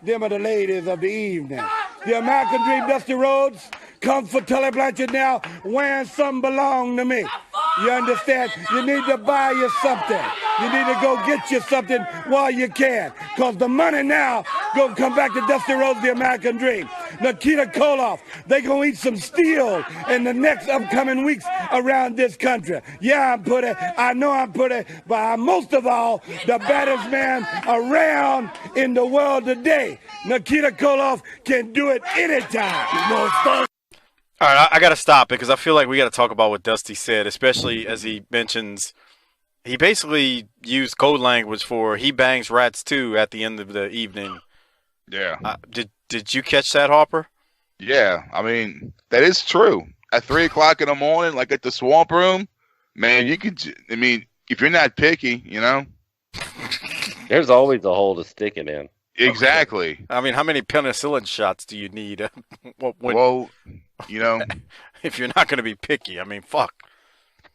Them are the ladies of the evening. The American Dream, Dusty Rhodes, comes for Tully Blanchard now, wearing something belong to me. You understand? You need to buy you something. You need to go get you something while you can. Because the money now gonna come back to Dusty Rhodes, the American Dream. Nikita Koloff, they gonna eat some steel in the next upcoming weeks around this country. Yeah, I'm pretty. I know I'm pretty, but I'm most of all the baddest man around in the world today. Nikita Koloff can do it anytime. All right, I got to stop because I feel like we got to talk about what Dusty said, especially as he mentions he basically used code language for he bangs rats too at the end of the evening. Yeah. Did you catch that, Harper? Yeah, I mean, that is true. At 3 o'clock in the morning, like at the Swamp Room, man, you could, I mean, if you're not picky, you know. There's always a hole to stick it in. Exactly. I mean, how many penicillin shots do you need? Well, you know. If you're not going to be picky, I mean, fuck.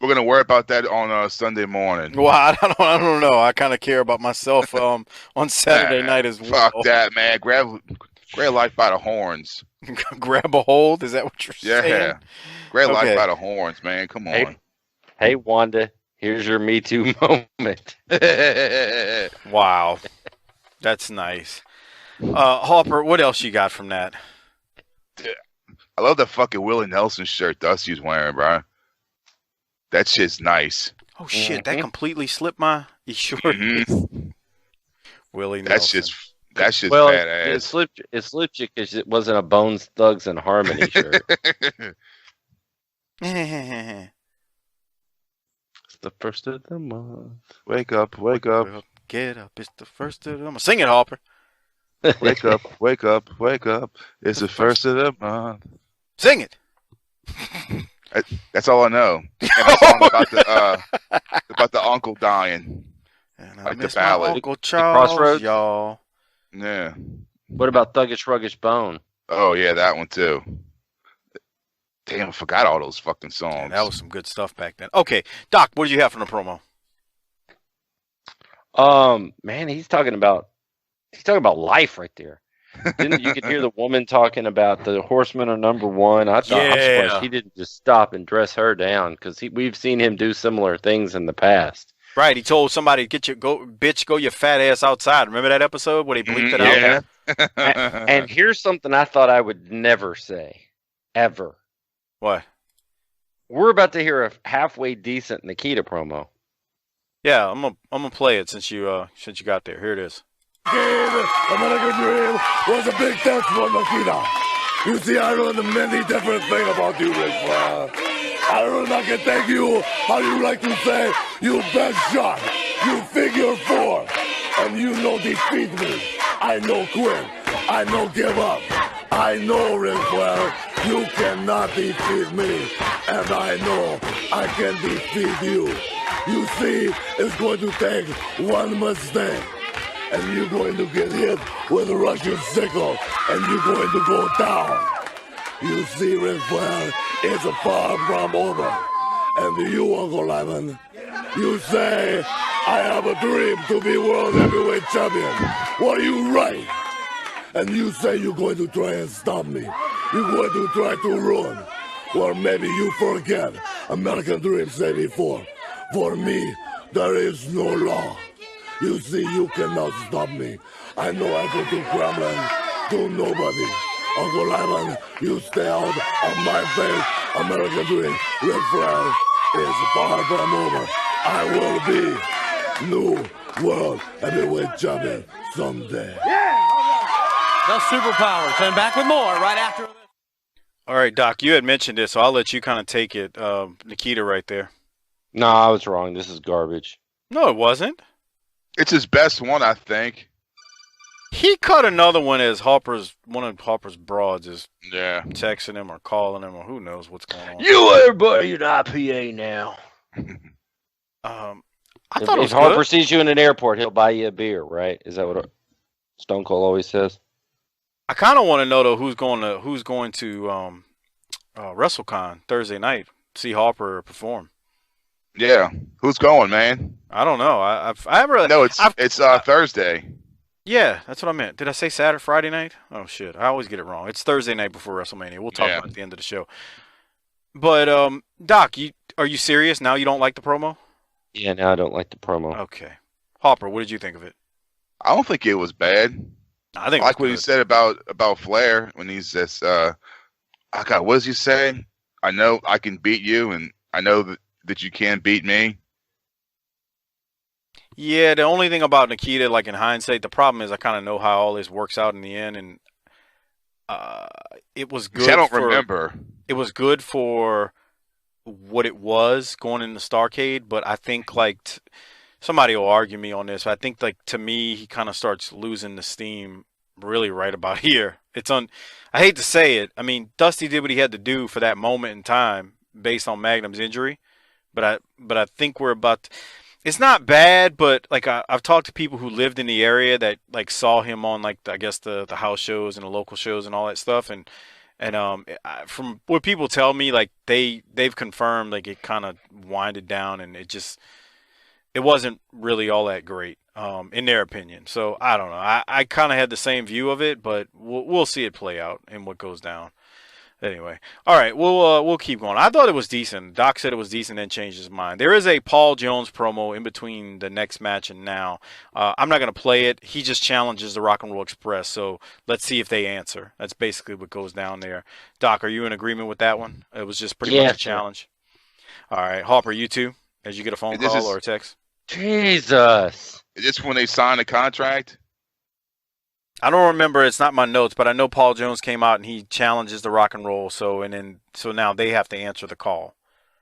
We're going to worry about that on Sunday morning. Well, I don't know. I kind of care about myself on Saturday night as well. Fuck that, man. Grab life by the horns. Grab a hold? Is that what you're saying? Yeah. Grab life by the horns, man. Come on. Hey, Wanda, here's your Me Too moment. Wow. That's nice. Harper, what else you got from that? I love the fucking Willie Nelson shirt Dusty's wearing, bro. That shit's nice. Oh, shit. That completely slipped my... You sure is. Willie Nelson. That's just badass. It slipped you because it wasn't a Bones Thugs and Harmony shirt. It's the first of the month. Wake up, wake up. Get up. It's the first of the month. Sing it, Harper. Wake up, wake up, wake up. It's the first of the month. Sing it. That's all I know. And a song about the uncle dying. And like the ballad. Uncle Charles, Crossroads? y'all. Yeah. What about Thuggish Ruggish Bone? Oh, yeah, that one too. Damn, I forgot all those fucking songs. Yeah, that was some good stuff back then. Okay, Doc, what did you have from the promo? Man, he's talking about life right there. You could hear the woman talking about the horsemen are number one. I'm surprised he didn't just stop and dress her down because we've seen him do similar things in the past. Right. He told somebody, go your fat ass outside. Remember that episode where they bleeped it out? Yeah. And here's something I thought I would never say, ever. What? We're about to hear a halfway decent Nikita promo. Yeah, I'm gonna play it since you got there. Here it is. American Dream was a big test for Nikita. You see, I learned many different things about you, Ric Flair. I learned I can thank you, how you like to say, you best shot, you figure 4, and you know defeat me. I know quit, I know give up. I know, Ric Flair, you cannot defeat me, and I know I can defeat you. You see, it's going to take one mistake, and you're going to get hit with a Russian sickle, and you're going to go down. You see, Ric Flair, it's far from over. And you, Uncle Ivan, you say, I have a dream to be world heavyweight champion. Well, you right. And you say you're going to try and stop me. You're going to try to ruin. Or maybe you forget. American Dream said before, for me, there is no law. You see, you cannot stop me. I know I go to Kremlin, to nobody. Uncle Ivan, you stay out of my face. American Dream, Ric Flair is far from over. I will be new world heavyweight champion someday. The superpowers. And back with more right after this. All right, Doc, you had mentioned this, so I'll let you kind of take it. Nikita right there. No, I was wrong. This is garbage. No, it wasn't. It's his best one, I think. He cut another one as one of Harper's broads is texting him or calling him or who knows what's going on. You everybody in IPA now. I thought if Harper sees you in an airport, he'll buy you a beer, right? Is that what Stone Cold always says? I kind of want to know though who's going to WrestleCon Thursday night. See Harper perform. Yeah, who's going, man? I don't know. I haven't really. No, it's Thursday. Yeah, that's what I meant. Did I say Saturday, Friday night? Oh shit, I always get it wrong. It's Thursday night before WrestleMania. We'll talk about it at the end of the show. But Doc, are you serious? Now you don't like the promo? Yeah, now I don't like the promo. Okay, Harper, what did you think of it? I don't think it was bad. I think I like what he said about Flair when he says, what does he say? I know I can beat you, and I know that you can beat me. Yeah, the only thing about Nikita, like in hindsight, the problem is I kind of know how all this works out in the end, and it was good. I don't remember. It was good for what it was going into Starrcade, but I think somebody will argue me on this. But I think to me, he kind of starts losing the steam really right about here. I hate to say it. I mean, Dusty did what he had to do for that moment in time based on Magnum's injury, but I think we're about. It's not bad, but I've talked to people who lived in the area that saw him on I guess the house shows and the local shows and all that stuff, and from what people tell me, they've confirmed it kind of winded down and it wasn't really all that great in their opinion. So I don't know. I kind of had the same view of it, but we'll see it play out and what goes down. Anyway, all right, we'll keep going. I thought it was decent. Doc said it was decent, then changed his mind. There is a Paul Jones promo in between the next match and now. I'm not going to play it. He just challenges the Rock and Roll Express, so let's see if they answer. That's basically what goes down there. Doc, are you in agreement with that one? It was just pretty much a challenge. All right, Harper, you too, as you get a phone call or a text? Jesus. Is this when they sign the contract? I don't remember. It's not my notes, but I know Paul Jones came out and he challenges the Rock and Roll. So now they have to answer the call.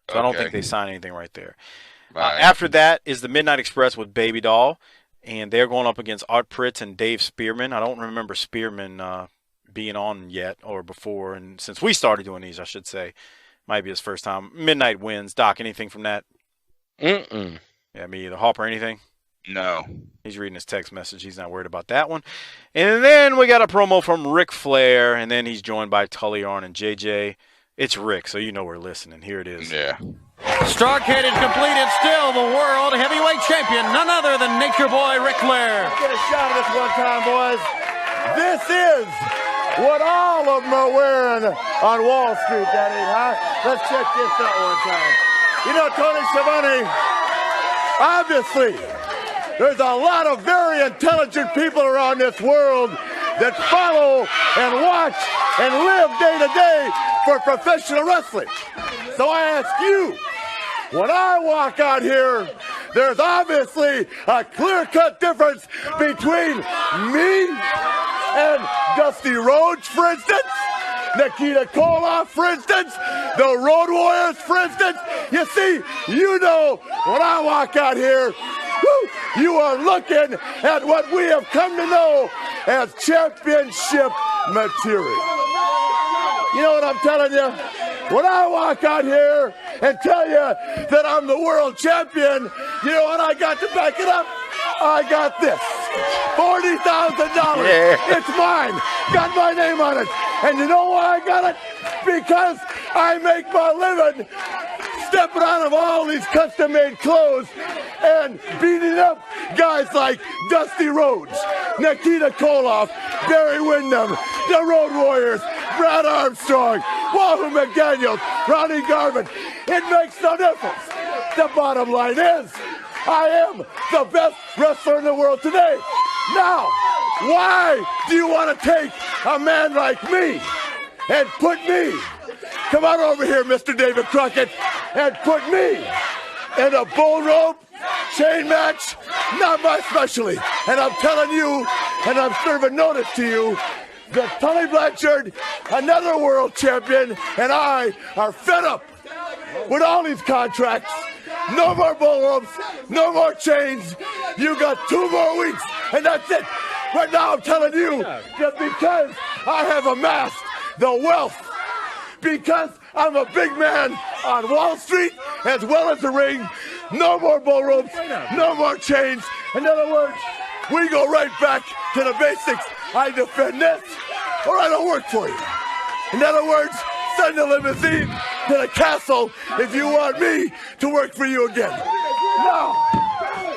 So I don't think they sign anything right there. Right. After that is the Midnight Express with Baby Doll, and they're going up against Art Pritz and Dave Spearman. I don't remember Spearman being on yet or before, and since we started doing these, I should say, might be his first time. Midnight wins. Doc, anything from that? Mm-mm. Yeah, me either. Harper, anything? No. He's reading his text message. He's not worried about that one. And then we got a promo from Ric Flair, and then he's joined by Tully Arn and JJ. It's Rick, so you know we're listening. Here it is. Yeah. Starrcade is complete, and still the world heavyweight champion, none other than Nature Boy Ric Flair. Let's get a shot of this one time, boys. This is what all of them are wearing on Wall Street, Daddy, huh? Let's check this out one time. You know, Tony Schiavone, Obviously, there's a lot of very intelligent people around this world that follow and watch and live day to day for professional wrestling. So I ask you, when I walk out here, there's obviously a clear-cut difference between me and Dusty Rhodes, for instance, Nikita Koloff, for instance, the Road Warriors, for instance. You see, you know, when I walk out here, you are looking at what we have come to know as championship material. You know what I'm telling you? When I walk out here and tell you that I'm the world champion, you know what I got to back it up? I got this. $40,000. Yeah. It's mine. Got my name on it. And you know why I got it? Because I make my living stepping out of all these custom-made clothes and beating up guys like Dusty Rhodes, Nikita Koloff, Barry Windham, the Road Warriors, Brad Armstrong, Wahoo McDaniels, Ronnie Garvin. It makes no difference. The bottom line is, I am the best wrestler in the world today. Now, why do you want to take a man like me and put me, come on over here, Mr. David Crockett, and put me in a bull rope chain match? Not my specialty. And I'm telling you, and I'm serving notice to you, that Tully Blanchard, another world champion, and I are fed up with all these contracts. No more bull ropes, no more chains. You got 2 more weeks, and that's it. Right now I'm telling you that because I have amassed the wealth, because I'm a big man on Wall Street as well as the ring, no more bull ropes, no more chains. In other words, we go right back to the basics. I defend this, or I don't work for you. In other words, send a limousine to the castle if you want me to work for you again. Now,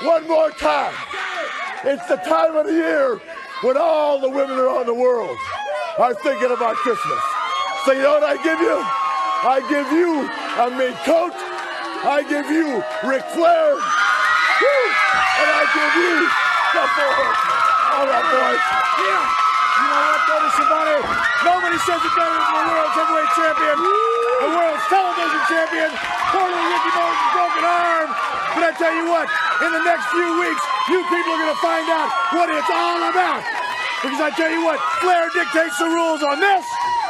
one more time. It's the time of the year when all the women around the world are thinking about Christmas. So you know what I give you? I give you a mink coat. I give you Ric Flair. Woo! And I give you the 4 Horsemen. All right, boys. Yeah. You know what, Tony Schiavone? Nobody says it better than the world's heavyweight champion, the world's television champion, formerly Ricky Morton's broken arm. But I tell you what, in the next few weeks, you people are going to find out what it's all about. Because I tell you what, Flair dictates the rules on this,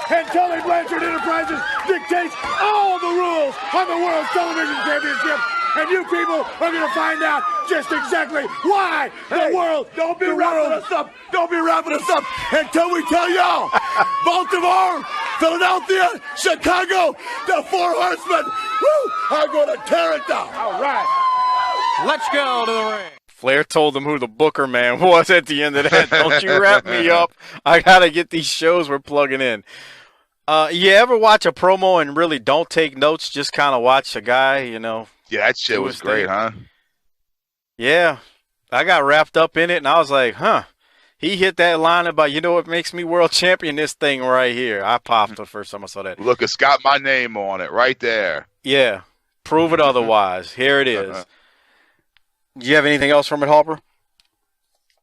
and Tully Blanchard Enterprises dictates all the rules on the World Television Championship. And you people are going to find out just exactly why the world. Don't be wrapping us up. Don't be wrapping us up until we tell y'all. Baltimore, Philadelphia, Chicago, the 4 Horsemen. Woo! Are going to tear it down. All right. Let's go to the ring. Flair told him who the Booker man was at the end of that. Don't you wrap me up. I got to get these shows we're plugging in. You ever watch a promo and really don't take notes, just kind of watch a guy, you know? Yeah, that shit was great, huh? Yeah. I got wrapped up in it, and I was like, he hit that line about, you know what makes me world champion? This thing right here. I popped the first time I saw that. Look, it's got my name on it right there. Yeah. Prove it otherwise. Here it is. Do you have anything else from it, Harper?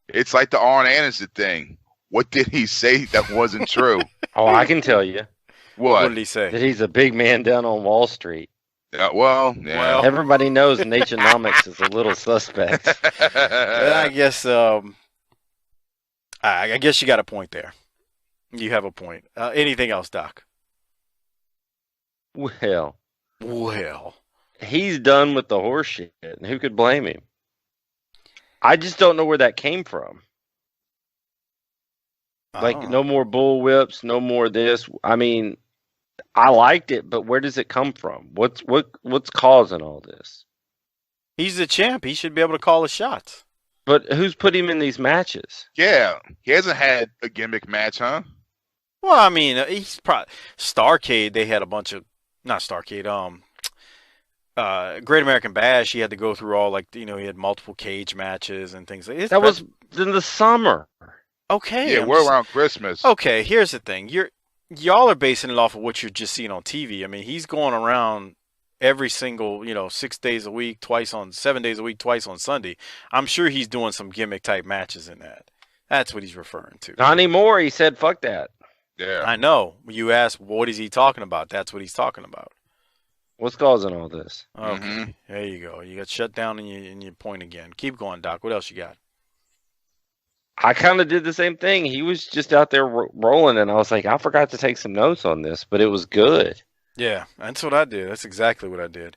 It's like the Arn Anderson thing. What did he say that wasn't true? Oh, I can tell you. What did he say? That he's a big man down on Wall Street. Well, everybody knows Nationomics is a little suspect. I guess I guess you got a point there. You have a point. Anything else, Doc? Well, he's done with the horse shit, and who could blame him? I just don't know where that came from. Like, no more bull whips, no more this. I mean, I liked it, but where does it come from? What's causing all this? He's the champ. He should be able to call the shots. But who's put him in these matches? Yeah, he hasn't had a gimmick match, huh? Well, I mean, he's probably Starrcade. They had a bunch of not Starrcade. Great American Bash. He had to go through all he had multiple cage matches and things. That was in the summer. Okay. Yeah, we're around Christmas. Okay, here's the thing. Y'all are basing it off of what you're just seeing on TV. I mean, he's going around every single, 6 days a week, 7 days a week, twice on Sunday. I'm sure he's doing some gimmick type matches in that. That's what he's referring to. Not anymore. He said, fuck that. Yeah. I know. You asked, what is he talking about? That's what he's talking about. What's causing all this? Okay. There you go. You got shut down in your point again. Keep going, Doc. What else you got? I kind of did the same thing. He was just out there rolling, and I was like, I forgot to take some notes on this, but it was good. Yeah, that's what I did. That's exactly what I did.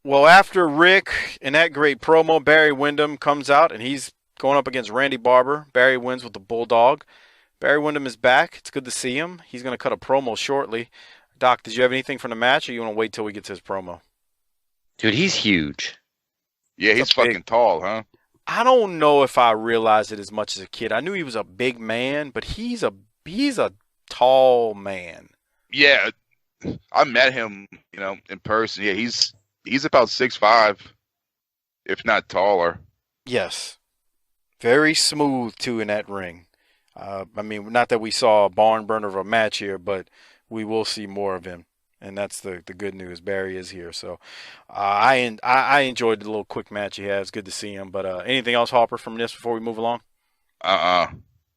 Well, after Rick and that great promo, Barry Windham comes out, and he's going up against Randy Barber. Barry wins with the Bulldog. Barry Windham is back. It's good to see him. He's going to cut a promo shortly. Doc, did you have anything from the match, or you want to wait till we get to his promo? Dude, he's huge. Yeah, he's fucking tall, huh? I don't know if I realized it as much as a kid. I knew he was a big man, but he's a tall man. Yeah, I met him, in person. Yeah, he's about 6'5", if not taller. Yes, very smooth too in that ring. Not that we saw a barn burner of a match here, but we will see more of him. And that's the good news. Barry is here. So I enjoyed the little quick match he has. Good to see him. But anything else, Harper, from this before we move along? All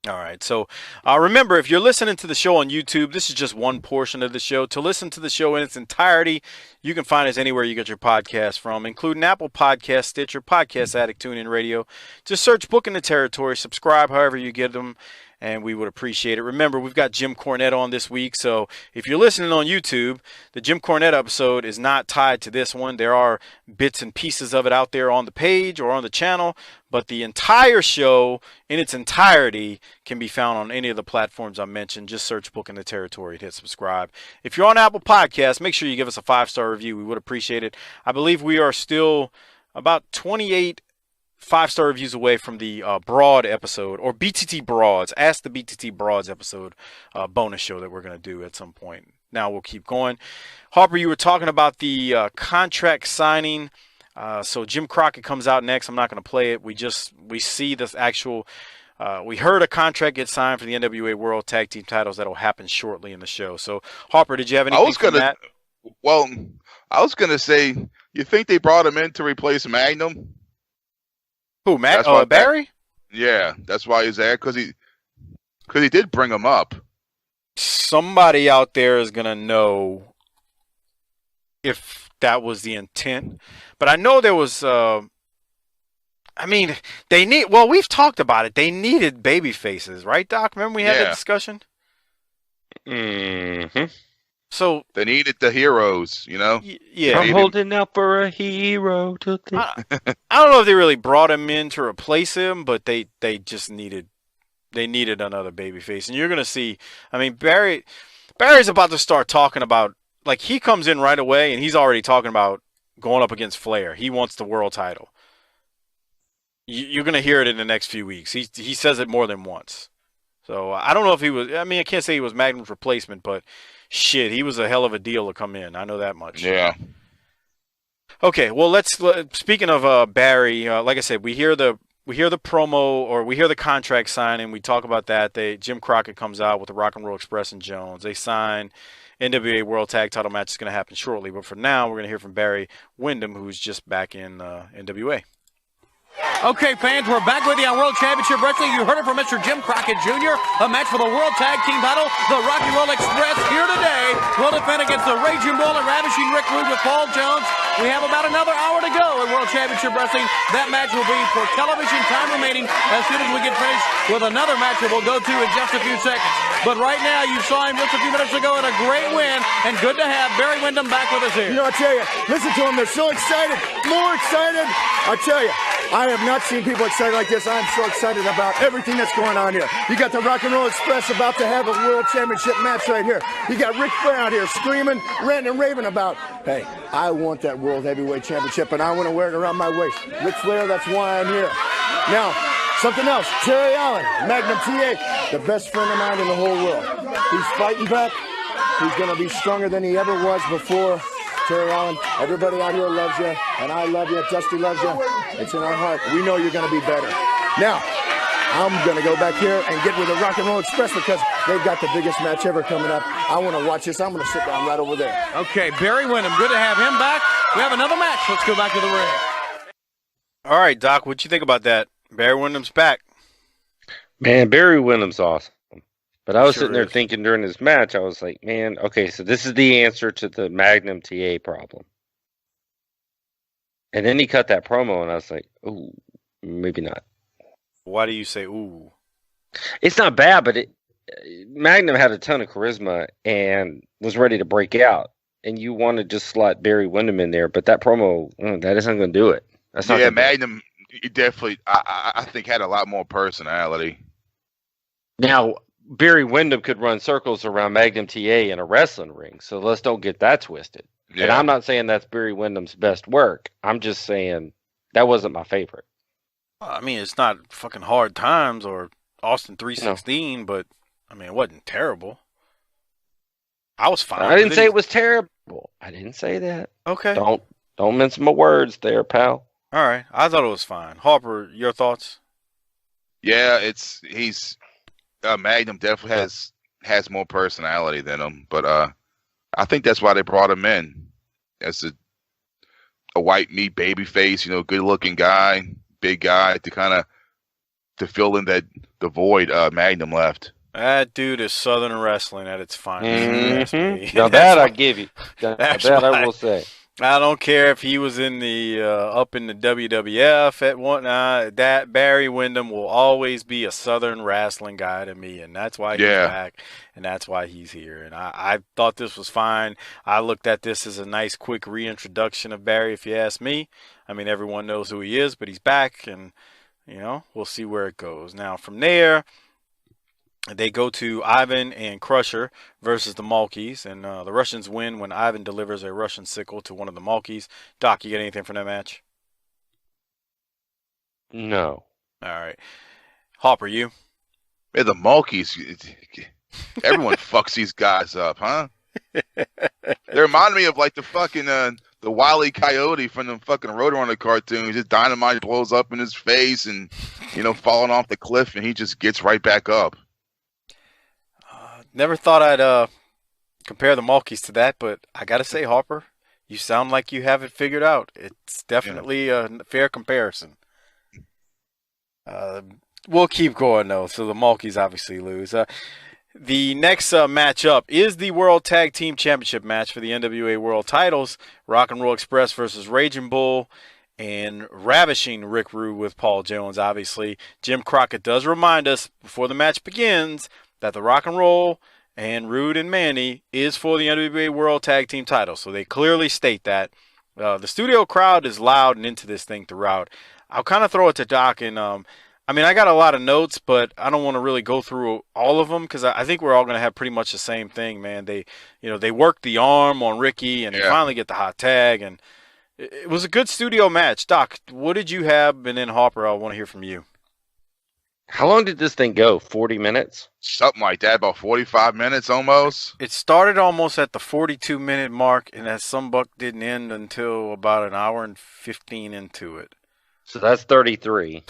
right. So remember, if you're listening to the show on YouTube, this is just one portion of the show. To listen to the show in its entirety, you can find us anywhere you get your podcast from, including Apple Podcasts, Stitcher, Podcast Addict, TuneIn Radio. Just search Booking the Territory. Subscribe however you get them, and we would appreciate it. Remember, we've got Jim Cornette on this week, so if you're listening on YouTube, the Jim Cornette episode is not tied to this one. There are bits and pieces of it out there on the page or on the channel, but the entire show in its entirety can be found on any of the platforms I mentioned. Just search Booking the Territory and hit subscribe. If you're on Apple Podcasts, make sure you give us a 5-star review. We would appreciate it. I believe we are still about 28 5-star reviews away from the Broad episode, or BTT Broads, Ask the BTT Broads episode bonus show that we're going to do at some point. Now we'll keep going. Harper, you were talking about the contract signing. So Jim Crockett comes out next. I'm not going to play it. We see this actual, we heard a contract get signed for the NWA World Tag Team titles that'll happen shortly in the show. So Harper, did you have anything from that? Well, I was going to say, you think they brought him in to replace Magnum? Who, Barry? Yeah, that's why he's there, because he did bring him up. Somebody out there is going to know if that was the intent. But I know there was, we've talked about it. They needed baby faces, right, Doc? Remember we had that discussion? Mm-hmm. So they needed the heroes, Yeah, I'm holding out for a hero. I don't know if they really brought him in to replace him, but they just needed another babyface. And you're gonna see. Barry's about to start talking about, like, he comes in right away and he's already talking about going up against Flair. He wants the world title. You're gonna hear it in the next few weeks. He says it more than once. So I don't know if he was. I can't say he was Magnum's replacement, but shit, he was a hell of a deal to come in. I know that much. Yeah. Okay, well, speaking of Barry, like I said, we hear the promo, or we hear the contract signing. We talk about that. Jim Crockett comes out with the Rock and Roll Express and Jones. They sign. NWA World Tag Title match is going to happen shortly, but for now, we're going to hear from Barry Windham, who's just back in NWA. Okay, fans, we're back with you on World Championship Wrestling. You heard it from Mr. Jim Crockett Jr. A match for the World Tag Team title. The Rock and Roll Express here today will defend against the Raging Bull and Ravishing Rick Rude with Paul Jones. We have about another hour to go in World Championship Wrestling. That match will be for television time remaining as soon as we get finished with another match that we'll go to in just a few seconds. But right now, you saw him just a few minutes ago in a great win, and good to have Barry Windham back with us here. I tell you, listen to them. They're so excited, more excited. I tell you, I have not seen people excited like this. I'm so excited about everything that's going on here. You got the Rock and Roll Express about to have a World Championship match right here. You got Ric Flair out here screaming, ranting and raving about, hey, I want that World Heavyweight Championship, and I want to wear it around my waist. Ric Flair, that's why I'm here. Now, something else. Terry Allen, Magnum TA, the best friend of mine in the whole world. He's fighting back. He's going to be stronger than he ever was before. Terry Allen, everybody out here loves you, and I love you. Dusty loves you. It's in our heart. We know you're going to be better. Now, I'm going to go back here and get with the Rock and Roll Express because they've got the biggest match ever coming up. I want to watch this. I'm going to sit down right over there. Okay, Barry Windham, good to have him back. We have another match. Let's go back to the ring. All right, Doc, what you think about that? Barry Windham's back. Man, Barry Windham's awesome. But I was sitting there thinking during this match, I was like, man, okay, so this is the answer to the Magnum TA problem. And then he cut that promo, and I was like, ooh, maybe not. Why do you say ooh? It's not bad, but Magnum had a ton of charisma and was ready to break out. And you want to just slot Barry Windham in there, but that promo, that isn't going to do it. That's not Magnum definitely, I think, had a lot more personality. Now, Barry Windham could run circles around Magnum TA in a wrestling ring, so let's don't get that twisted. Yeah. And I'm not saying that's Barry Windham's best work. I'm just saying that wasn't my favorite. I mean, it's not fucking Hard Times or Austin 316, but, I mean, it wasn't terrible. I was fine. I didn't say it was terrible. I didn't say that. Okay. Don't mince my words there, pal. All right. I thought it was fine. Harper, your thoughts? Yeah, Magnum definitely has more personality than him, but I think that's why they brought him in as a white meat baby face, good looking guy, big guy to fill in the void Magnum left. That dude is Southern wrestling at its finest. Mm-hmm. Now that I give you. That I will say. I don't care if he was in the up in the WWF at one. That Barry Windham will always be a Southern wrestling guy to me, and that's why he's back, and that's why he's here. And I thought this was fine. I looked at this as a nice, quick reintroduction of Barry, if you ask me. I mean, everyone knows who he is, but he's back, and we'll see where it goes. Now from there, they go to Ivan and Crusher versus the Malkies, and the Russians win when Ivan delivers a Russian sickle to one of the Malkies. Doc, you got anything from that match? No. All right. Hopper, you? Yeah, the Malkies. Everyone fucks these guys up, huh? They remind me of like the fucking the Wile E. Coyote from the fucking Roadrunner cartoon. Just dynamite blows up in his face and falling off the cliff, and he just gets right back up. Never thought I'd compare the Malkies to that, but I got to say, Harper, you sound like you have it figured out. It's definitely a fair comparison. We'll keep going, though, so the Malkies obviously lose. The next matchup is the World Tag Team Championship match for the NWA World Titles. Rock and Roll Express versus Raging Bull and Ravishing Rick Rude with Paul Jones, obviously. Jim Crockett does remind us before the match begins that the Rock and Roll and Rude and Manny is for the NWA World Tag Team title. So they clearly state that. The studio crowd is loud and into this thing throughout. I'll kind of throw it to Doc. And I got a lot of notes, but I don't want to really go through all of them because I think we're all going to have pretty much the same thing, man. They work the arm on Ricky and they finally get the hot tag. And it was a good studio match. Doc, what did you have? And then Harper, I want to hear from you. How long did this thing go? 40 minutes? Something like that, about 45 minutes almost. It started almost at the 42-minute mark, and that sumbug didn't end until about an hour and 15 into it. So that's 33.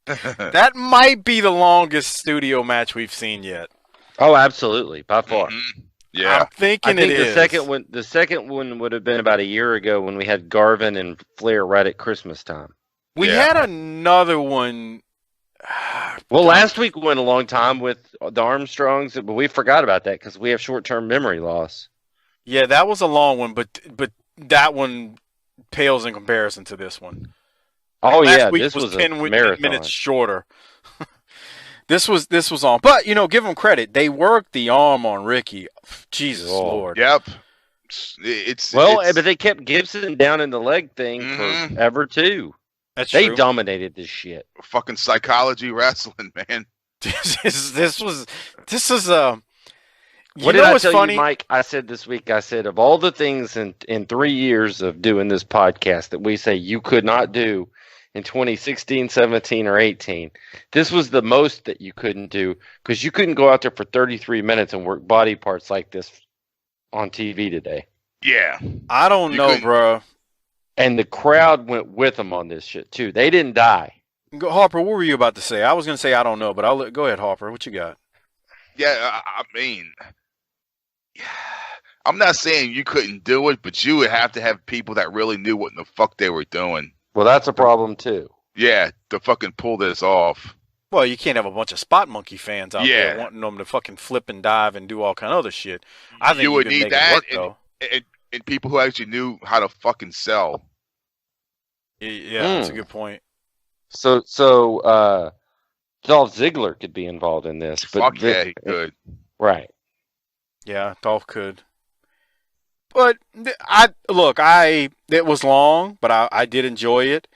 That might be the longest studio match we've seen yet. Oh, absolutely, by far. Mm-hmm. Yeah, I'm thinking I think it is. The second one would have been about a year ago when we had Garvin and Flair right at Christmas time. We had another one. Well, last week went a long time with the Armstrongs, but we forgot about that because we have short-term memory loss. Yeah, that was a long one, but that one pales in comparison to this one. Oh, last week this was 10 a marathon. minutes shorter. This was on. But, give them credit. They worked the arm on Ricky. Jesus Lord. Yep. But they kept Gibson down in the leg thing forever, too. They dominated this shit. Fucking psychology wrestling, man. This was what did I tell you, Mike? I said this week, of all the things in 3 years of doing this podcast that we say you could not do in 2016, 17, or 18, this was the most that you couldn't do because you couldn't go out there for 33 minutes and work body parts like this on TV today. Yeah. I don't know, bro. And the crowd went with them on this shit, too. They didn't die. Harper, what were you about to say? I was going to say I don't know, but go ahead, Harper. What you got? Yeah, I mean, I'm not saying you couldn't do it, but you would have to have people that really knew what in the fuck they were doing. Well, that's a problem too. Yeah, to fucking pull this off. Well, you can't have a bunch of Spot Monkey fans out there wanting them to fucking flip and dive and do all kind of other shit. I think you would need that, and people who actually knew how to fucking sell. Yeah, that's a good point. So, Dolph Ziggler could be involved in this. But yeah, he could. Right. Yeah, Dolph could. But it was long, but I did enjoy it.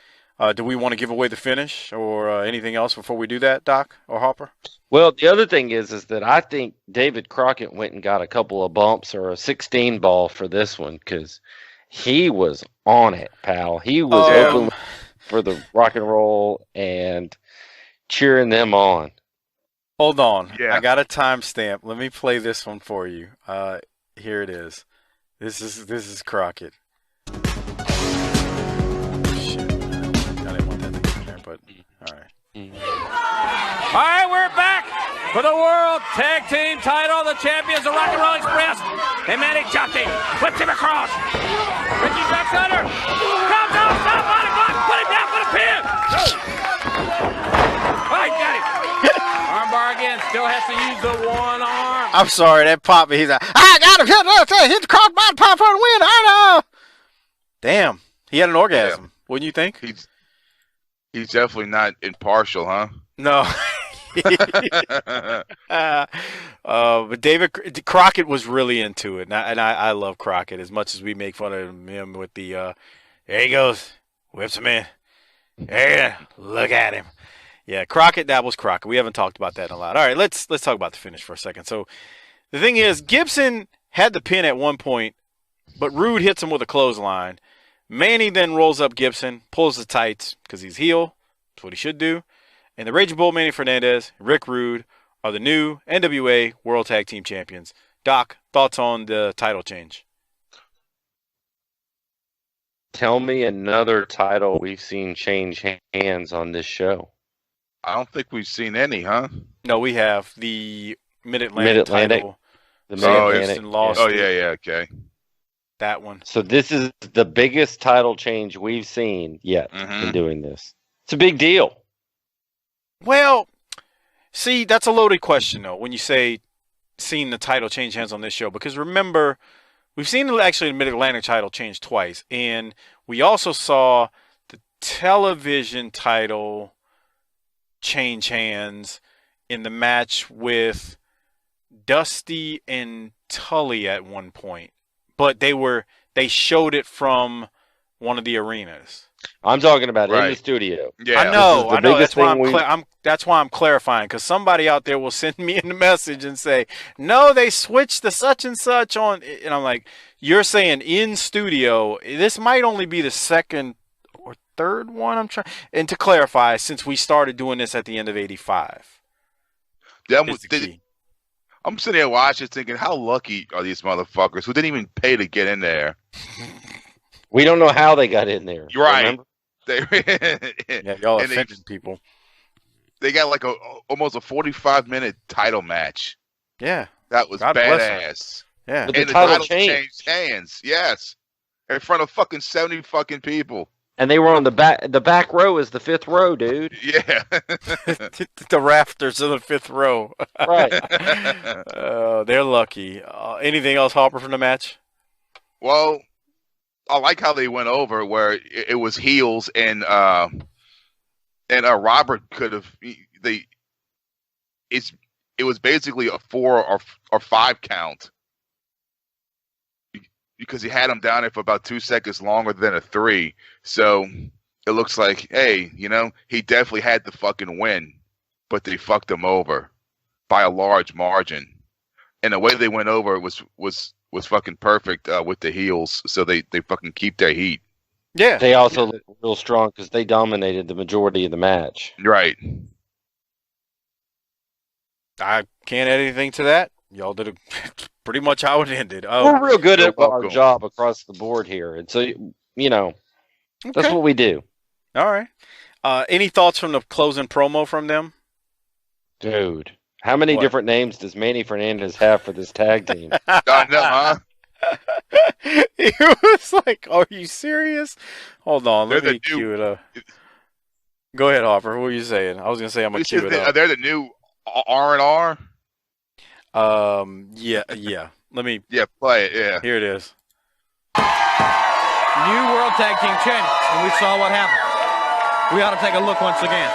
Do we want to give away the finish or anything else before we do that, Doc or Harper? Well, the other thing is that I think David Crockett went and got a couple of bumps or a 16 ball for this one because he was on it, pal. He was open for the rock and roll and cheering them on. Hold on. Yeah. I got a timestamp. Let me play this one for you. Here it is. This is Crockett. But all right. All right, we're back for the World Tag Team title. The champions of Rock and Roll Express. And Manny Jockey flips him across. Ricky ducks under. Comes out, stop on it, block. Put it down for the pin. Oh, he got it. Armbar again. Still has to use the one arm. I'm sorry, that popped me. He's like, I got him. Hit the crossbody pop for the win. I know. Damn, he had an orgasm. Yeah. Wouldn't you think? He's definitely not impartial, huh? No. But David Crockett was really into it, and I love Crockett as much as we make fun of him with the there he goes, whips him in. There, look at him. Yeah, Crockett. That was Crockett. We haven't talked about that in a lot. All right, let's talk about the finish for a second. So the thing is, Gibson had the pin at one point, but Rude hits him with a clothesline. Manny then rolls up Gibson, pulls the tights because he's heel. That's what he should do. And the Raging Bull, Manny Fernandez, Rick Rude are the new NWA World Tag Team Champions. Doc, thoughts on the title change? Tell me another title we've seen change hands on this show. I don't think we've seen any, huh? No, we have the Mid-Atlantic title. The Mid-Atlantic. Lost okay. That one. So this is the biggest title change we've seen yet in doing this. It's a big deal. Well, see, that's a loaded question, though, when you say seen the title change hands on this show. Because remember, we've seen actually the Mid-Atlantic title change twice. And we also saw the television title change hands in the match with Dusty and Tully at one point. But they showed it from one of the arenas. I'm talking about in the studio. Yeah, I know. That's why I'm clarifying, because somebody out there will send me a message and say, "No, they switched the such and such on," and I'm like, "You're saying in studio? This might only be the second or third one." I'm trying, and to clarify, since we started doing this at the end of '85. I'm sitting there watching, thinking, how lucky are these motherfuckers who didn't even pay to get in there? We don't know how they got in there. Right. Yeah, y'all offending people. They got like almost a 45-minute title match. Yeah. That was badass. Yeah. But the title changed hands. Yes. In front of fucking 70 fucking people. And they were on the back row is the fifth row, dude. Yeah. The rafters of the fifth row. Right. They're lucky. Anything else, Harper, from the match? Well, I like how they went over where it was heels and Robert could have it was basically a 4 or 5 count because he had him down there for about 2 seconds longer than a 3. So it looks like, hey, he definitely had the fucking win, but they fucked him over by a large margin. And the way they went over was fucking perfect with the heels, so they fucking keep their heat. Yeah. They also look real strong because they dominated the majority of the match. Right. I can't add anything to that. Y'all did pretty much how it ended. We're real good at our job across the board here. And so, that's what we do. All right. Any thoughts from the closing promo from them? Dude, how many different names does Manny Fernandez have for this tag team? He was like, "Are you serious?" Hold on, let me cue it up. Go ahead, Hopper. What were you saying? I was gonna say I'm gonna cue it up. They're the new R&R. Yeah. Let me. Yeah, play it. Yeah. Here it is. New World Tag Team Champions, and we saw what happened. We ought to take a look once again.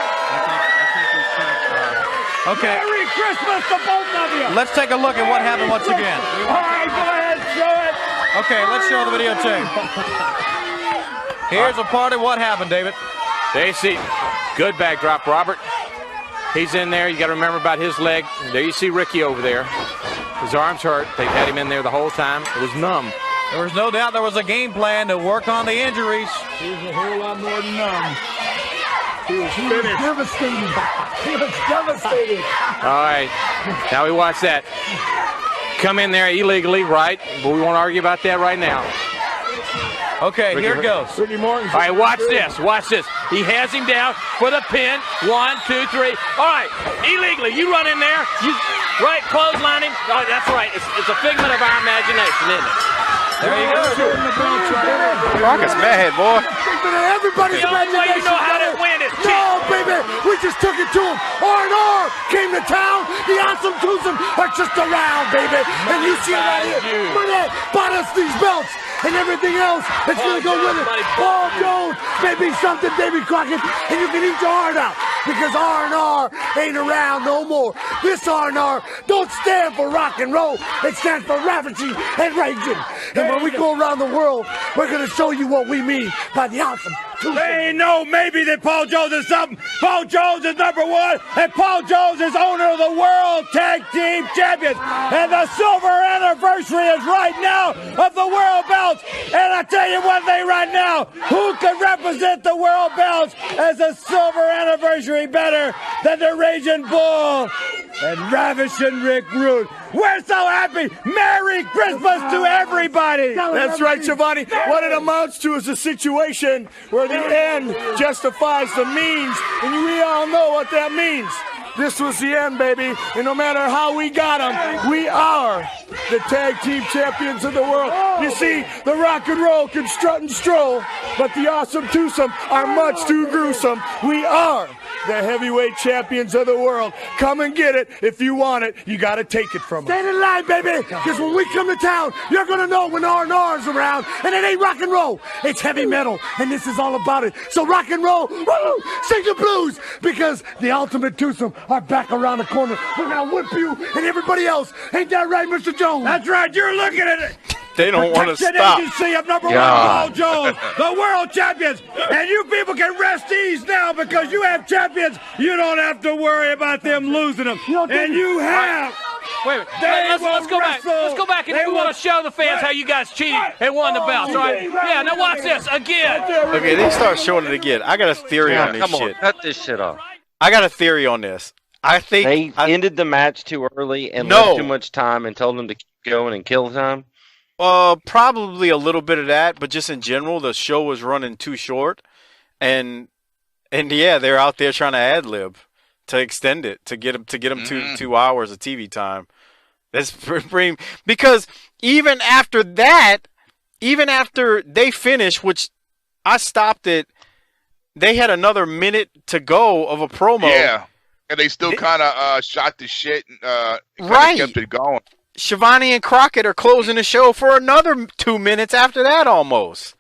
Okay. Merry Christmas to both of you. Let's take a look at what happened once again. All right, go ahead, show it. Okay, let's show the videotape. Here's a part of what happened, David. There you see, good backdrop, Robert. He's in there. You got to remember about his leg. There you see Ricky over there. His arm's hurt. They've had him in there the whole time. It was numb. There was no doubt there was a game plan to work on the injuries. He was a whole lot more than numb. He was devastated. He was devastated. All right, now we watch that. Come in there illegally, right? But we won't argue about that right now. Okay, here it goes. Ricky Morton. All right, watch this. Watch this. He has him down for the pin. 1, 2, 3. All right, illegally. You run in there. You right, clothesline him. Oh, that's right. It's a figment of our imagination, isn't it? There you go. Crockett's mad, boy. Everybody's the only way you know how to win is no, baby. We just took it to him. R&R came to town. The Awesome Twosome are just around, baby. And you see it right here. Cornette bought us these belts and everything else that's going to go with it. Paul Jones, maybe something, Davy Crockett, and you can eat your heart out because R&R ain't around no more. This R&R don't stand for rock and roll. It stands for ravishing and raging. And when we go around the world, we're going to show you what we mean by the Awesome Twosome. They ain't know maybe that Paul Jones is something. Paul Jones is number one, and Paul Jones is owner of the World Tag Team Champions. And the silver anniversary is right now of the World Belts. And I tell you one thing right now, who could represent the World Belts as a silver anniversary better than the Raging Bull and Ravishing Rick Rude? We're so happy. Merry Christmas to everybody. That's right, Giovanni. What it amounts to is a situation where the end justifies the means, and we all know what that means. This was the end, baby, and no matter how we got them, we are the tag team champions of the world. You see, the rock and roll can strut and stroll, but the Awesome Twosome are much too gruesome. We are the heavyweight champions of the world. Come and get it. If you want it, you got to take it from us. Stand in line, baby, because when we come to town, you're going to know when R&R's around, and it ain't rock and roll. It's heavy metal, and this is all about it. So rock and roll, woo, sing the blues, because the Ultimate Twosome are back around the corner. We're going to whip you and everybody else. Ain't that right, Mr. Jones? That's right. You're looking at it. They don't want to stop. Agency of number one, Paul Jones, the world champions. And you people can rest ease now because you have champions. You don't have to worry about them losing them. And you have. Wait a minute. Let's go back. Let's go back and we want to show the fans how you guys cheated and won the belts. All right? Yeah, now watch this again. Okay, they start showing it again. I got a theory on this shit. Cut this shit off. I got a theory on this. I think they ended the match too early and left too much time and told them to keep going and kill time. Probably a little bit of that, but just in general, the show was running too short, and yeah, they're out there trying to ad lib to extend it to get them two hours of TV time. That's pretty, because even after that, even after they finished, which I stopped it, they had another minute to go of a promo. Yeah, and they still kind of shot the shit and kept it going. Shivani and Crockett are closing the show for another 2 minutes after that almost.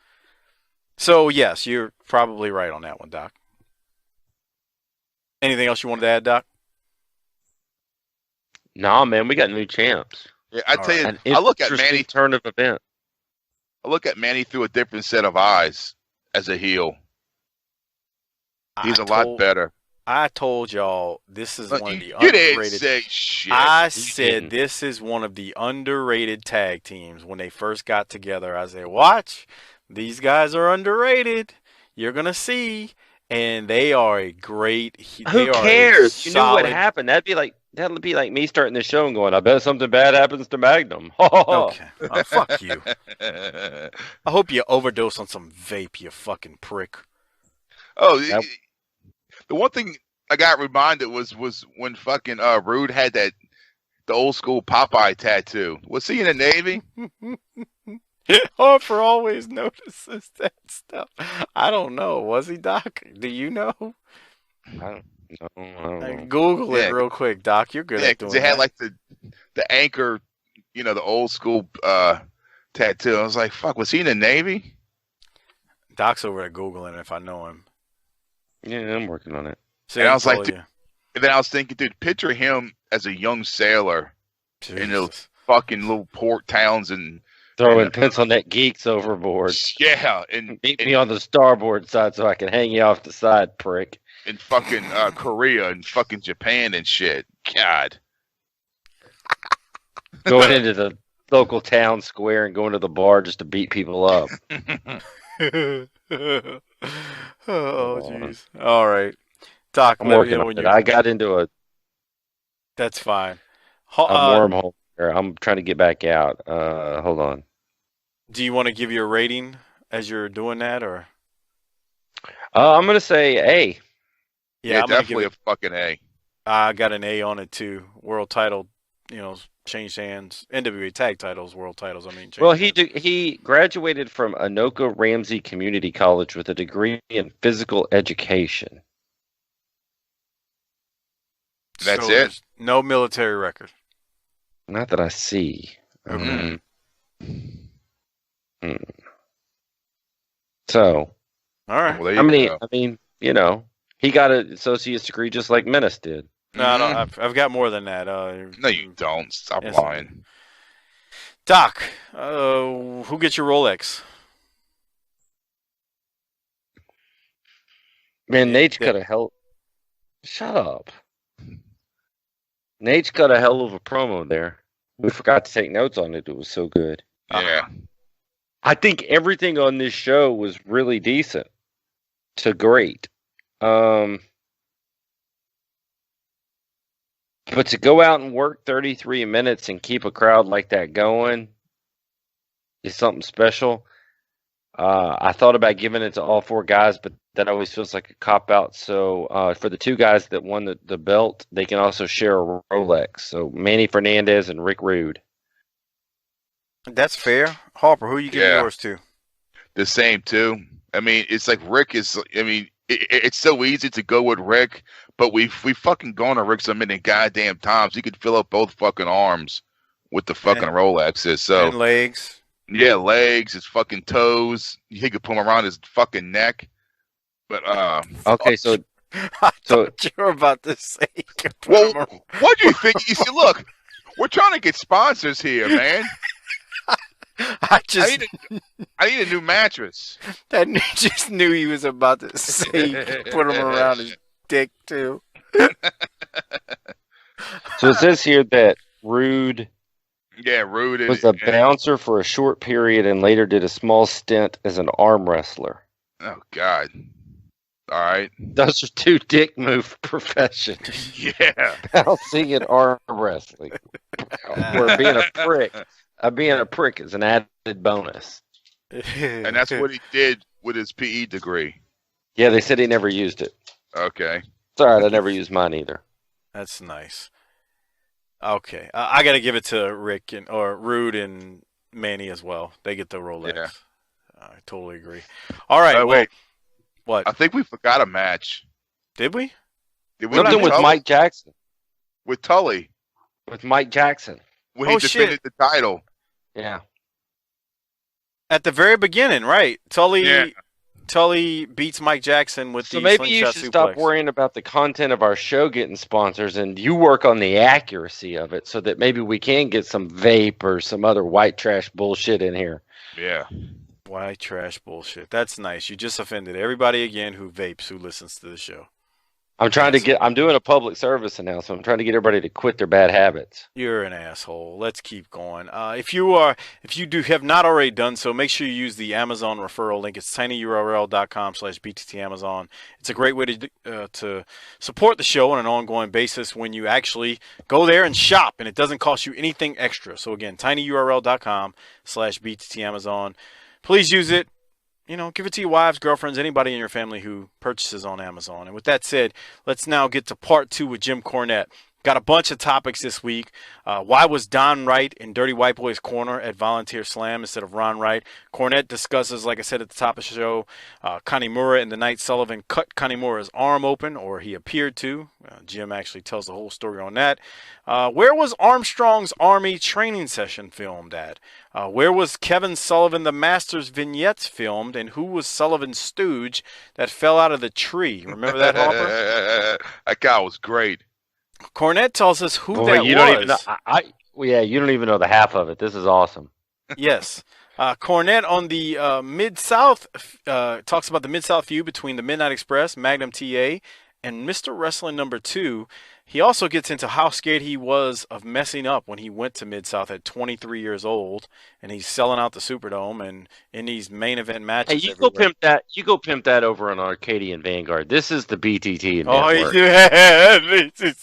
So, yes, you're probably right on that one, Doc. Anything else you wanted to add, Doc? Nah, man, we got new champs. Yeah, I tell you, I look at Manny. Turn of event. I look at Manny through a different set of eyes as a heel. He's a lot better. I told y'all this is one of the underrated. You didn't say shit. I said this is one of the underrated tag teams. When they first got together, I said, watch, these guys are underrated. You're going to see. And they are a great. Who cares? You knew what happened. That'd be like me starting the show and going, I bet something bad happens to Magnum. Okay. Fuck you. I hope you overdose on some vape, you fucking prick. Oh, The one thing I got reminded was when fucking Rude had the old school Popeye tattoo. Was he in the Navy? Harper always notices that stuff. I don't know. Was he, Doc? Do you know? I don't know. Google it real quick, Doc. You're good at doing they that. had like the anchor, the old school tattoo. I was like, fuck, was he in the Navy? Doc's over at Googling if I know him. Yeah, I'm working on it. And I was like, and then I was thinking, dude, picture him as a young sailor in those fucking little port towns and throwing pencil neck geeks overboard. Yeah, and meet me on the starboard side so I can hang you off the side, prick. In fucking Korea and fucking Japan and shit. God. Going into the local town square and going to the bar just to beat people up. Oh, jeez. All right. Doc, I'm working on it. I got into a... That's fine. A wormhole here. I'm trying to get back out. Hold on. Do you want to give your rating as you're doing that, or? I'm going to say A. Yeah, definitely a fucking A. I got an A on it, too. World title, changed hands. NWA tag titles, world titles, Well, he graduated from Anoka Ramsey Community College with a degree in physical education. That's it? No military record. Not that I see. Okay. So, all right. Well, how many? Go. He got an associate's degree just like Menace did. No, no, I've got more than that. No, you don't. Stop lying. Doc, who gets your Rolex? Man, Nate's got a hell. Shut up. Nate's got a hell of a promo there. We forgot to take notes on it. It was so good. Yeah. I think everything on this show was really decent to great. But to go out and work 33 minutes and keep a crowd like that going is something special. I thought about giving it to all four guys, but that always feels like a cop-out. So for the two guys that won the belt, they can also share a Rolex. So Manny Fernandez and Rick Rude. That's fair. Harper, who you giving yours to? The same, too. It's like Rick is, it's so easy to go with Rick, but we've fucking gone to Rick so many goddamn times. He could fill up both fucking arms with the fucking Rolexes. So, and legs. Yeah, legs, his fucking toes. He could put them around his fucking neck. But okay, so I thought you were about to say. Well, what do you think? You see, look, we're trying to get sponsors here, man. I need a new mattress. That just knew he was about to say put him around his dick too. So it says here that Rude. Yeah, Rude was a bouncer for a short period and later did a small stint as an arm wrestler. Oh, God. All right. Those are two dick move professions. Yeah. Bouncing and arm wrestling. Where being a prick is an added bonus. And that's what he did with his PE degree. Yeah, they said he never used it. Okay. It's all right. I never used mine either. That's nice. Okay, I got to give it to Rick or Rude and Manny as well. They get the Rolex. Yeah. I totally agree. All right, wait. What? I think we forgot a match. Did we? Something with Mike Jackson. With Tully. With Mike Jackson. When he defended the title. Yeah. At the very beginning, right? Tully beats Mike Jackson with the slingshot suplex. So maybe you should stop worrying about the content of our show getting sponsors and you work on the accuracy of it so that maybe we can get some vape or some other white trash bullshit in here. Yeah. White trash bullshit. That's nice. You just offended everybody again who vapes, who listens to the show. I'm doing a public service announcement. I'm trying to get everybody to quit their bad habits. You're an asshole. Let's keep going. If you have not already done so, make sure you use the Amazon referral link. It's tinyurl.com/bttamazon. It's a great way to support the show on an ongoing basis when you actually go there and shop, and it doesn't cost you anything extra. So again, tinyurl.com/bttamazon. Please use it. give it to your wives, girlfriends, anybody in your family who purchases on Amazon. And with that said, let's now get to part 2 with Jim Cornette. Got a bunch of topics this week. Why was Don Wright in Dirty White Boy's corner at Volunteer Slam instead of Ron Wright? Cornette discusses, like I said at the top of the show, Kanemaru and the night Sullivan cut Kanemaru's arm open, or he appeared to. Jim actually tells the whole story on that. Where was Armstrong's Army training session filmed at? Where was Kevin Sullivan the Masters vignettes filmed, and who was Sullivan's stooge that fell out of the tree? Remember that, Harper? That guy was great. Cornette tells us who that you was. Don't even know, you don't even know the half of it. This is awesome. Yes. Cornette on the Mid-South talks about the Mid-South feud between the Midnight Express, Magnum TA, and Mr. Wrestling number 2. He also gets into how scared he was of messing up when he went to Mid-South at 23 years old, and he's selling out the Superdome and in these main event matches. Hey, you go pimp that over on Arcadian Vanguard. This is the BTT network.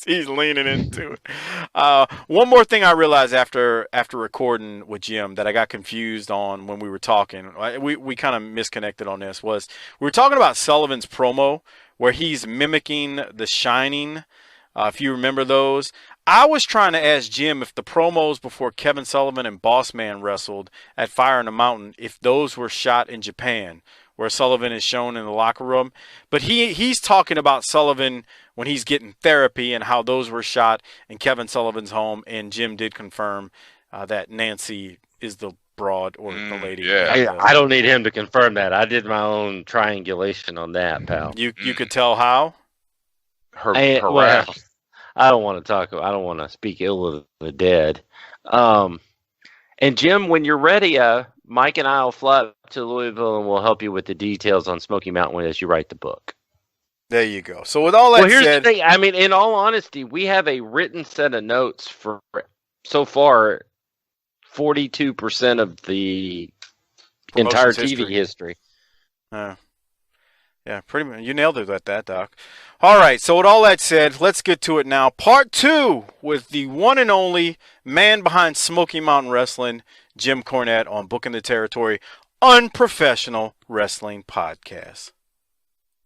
He's leaning into it. One more thing I realized after recording with Jim that I got confused on when we were talking. We kind of misconnected on this. Was we were talking about Sullivan's promo where he's mimicking The Shining. If you remember those, I was trying to ask Jim if the promos before Kevin Sullivan and Boss Man wrestled at Fire in the Mountain, if those were shot in Japan, where Sullivan is shown in the locker room. But he's talking about Sullivan when he's getting therapy and how those were shot in Kevin Sullivan's home. And Jim did confirm that Nancy is the broad or the lady. Yeah. I don't need him to confirm that. I did my own triangulation on that, pal. You could tell how? Her I don't want to talk. I don't want to speak ill of the dead. And Jim, when you're ready, Mike and I will fly up to Louisville and we'll help you with the details on Smoky Mountain as you write the book. There you go. So with all that said, here's the thing. I mean, in all honesty, we have a written set of notes for so far 42% of the entire TV history. Yeah, pretty much. You nailed it at that, Doc. All right, so with all that said, let's get to it now. Part 2 with the one and only man behind Smoky Mountain Wrestling, Jim Cornette, on Booking the Territory, Unprofessional Wrestling Podcast.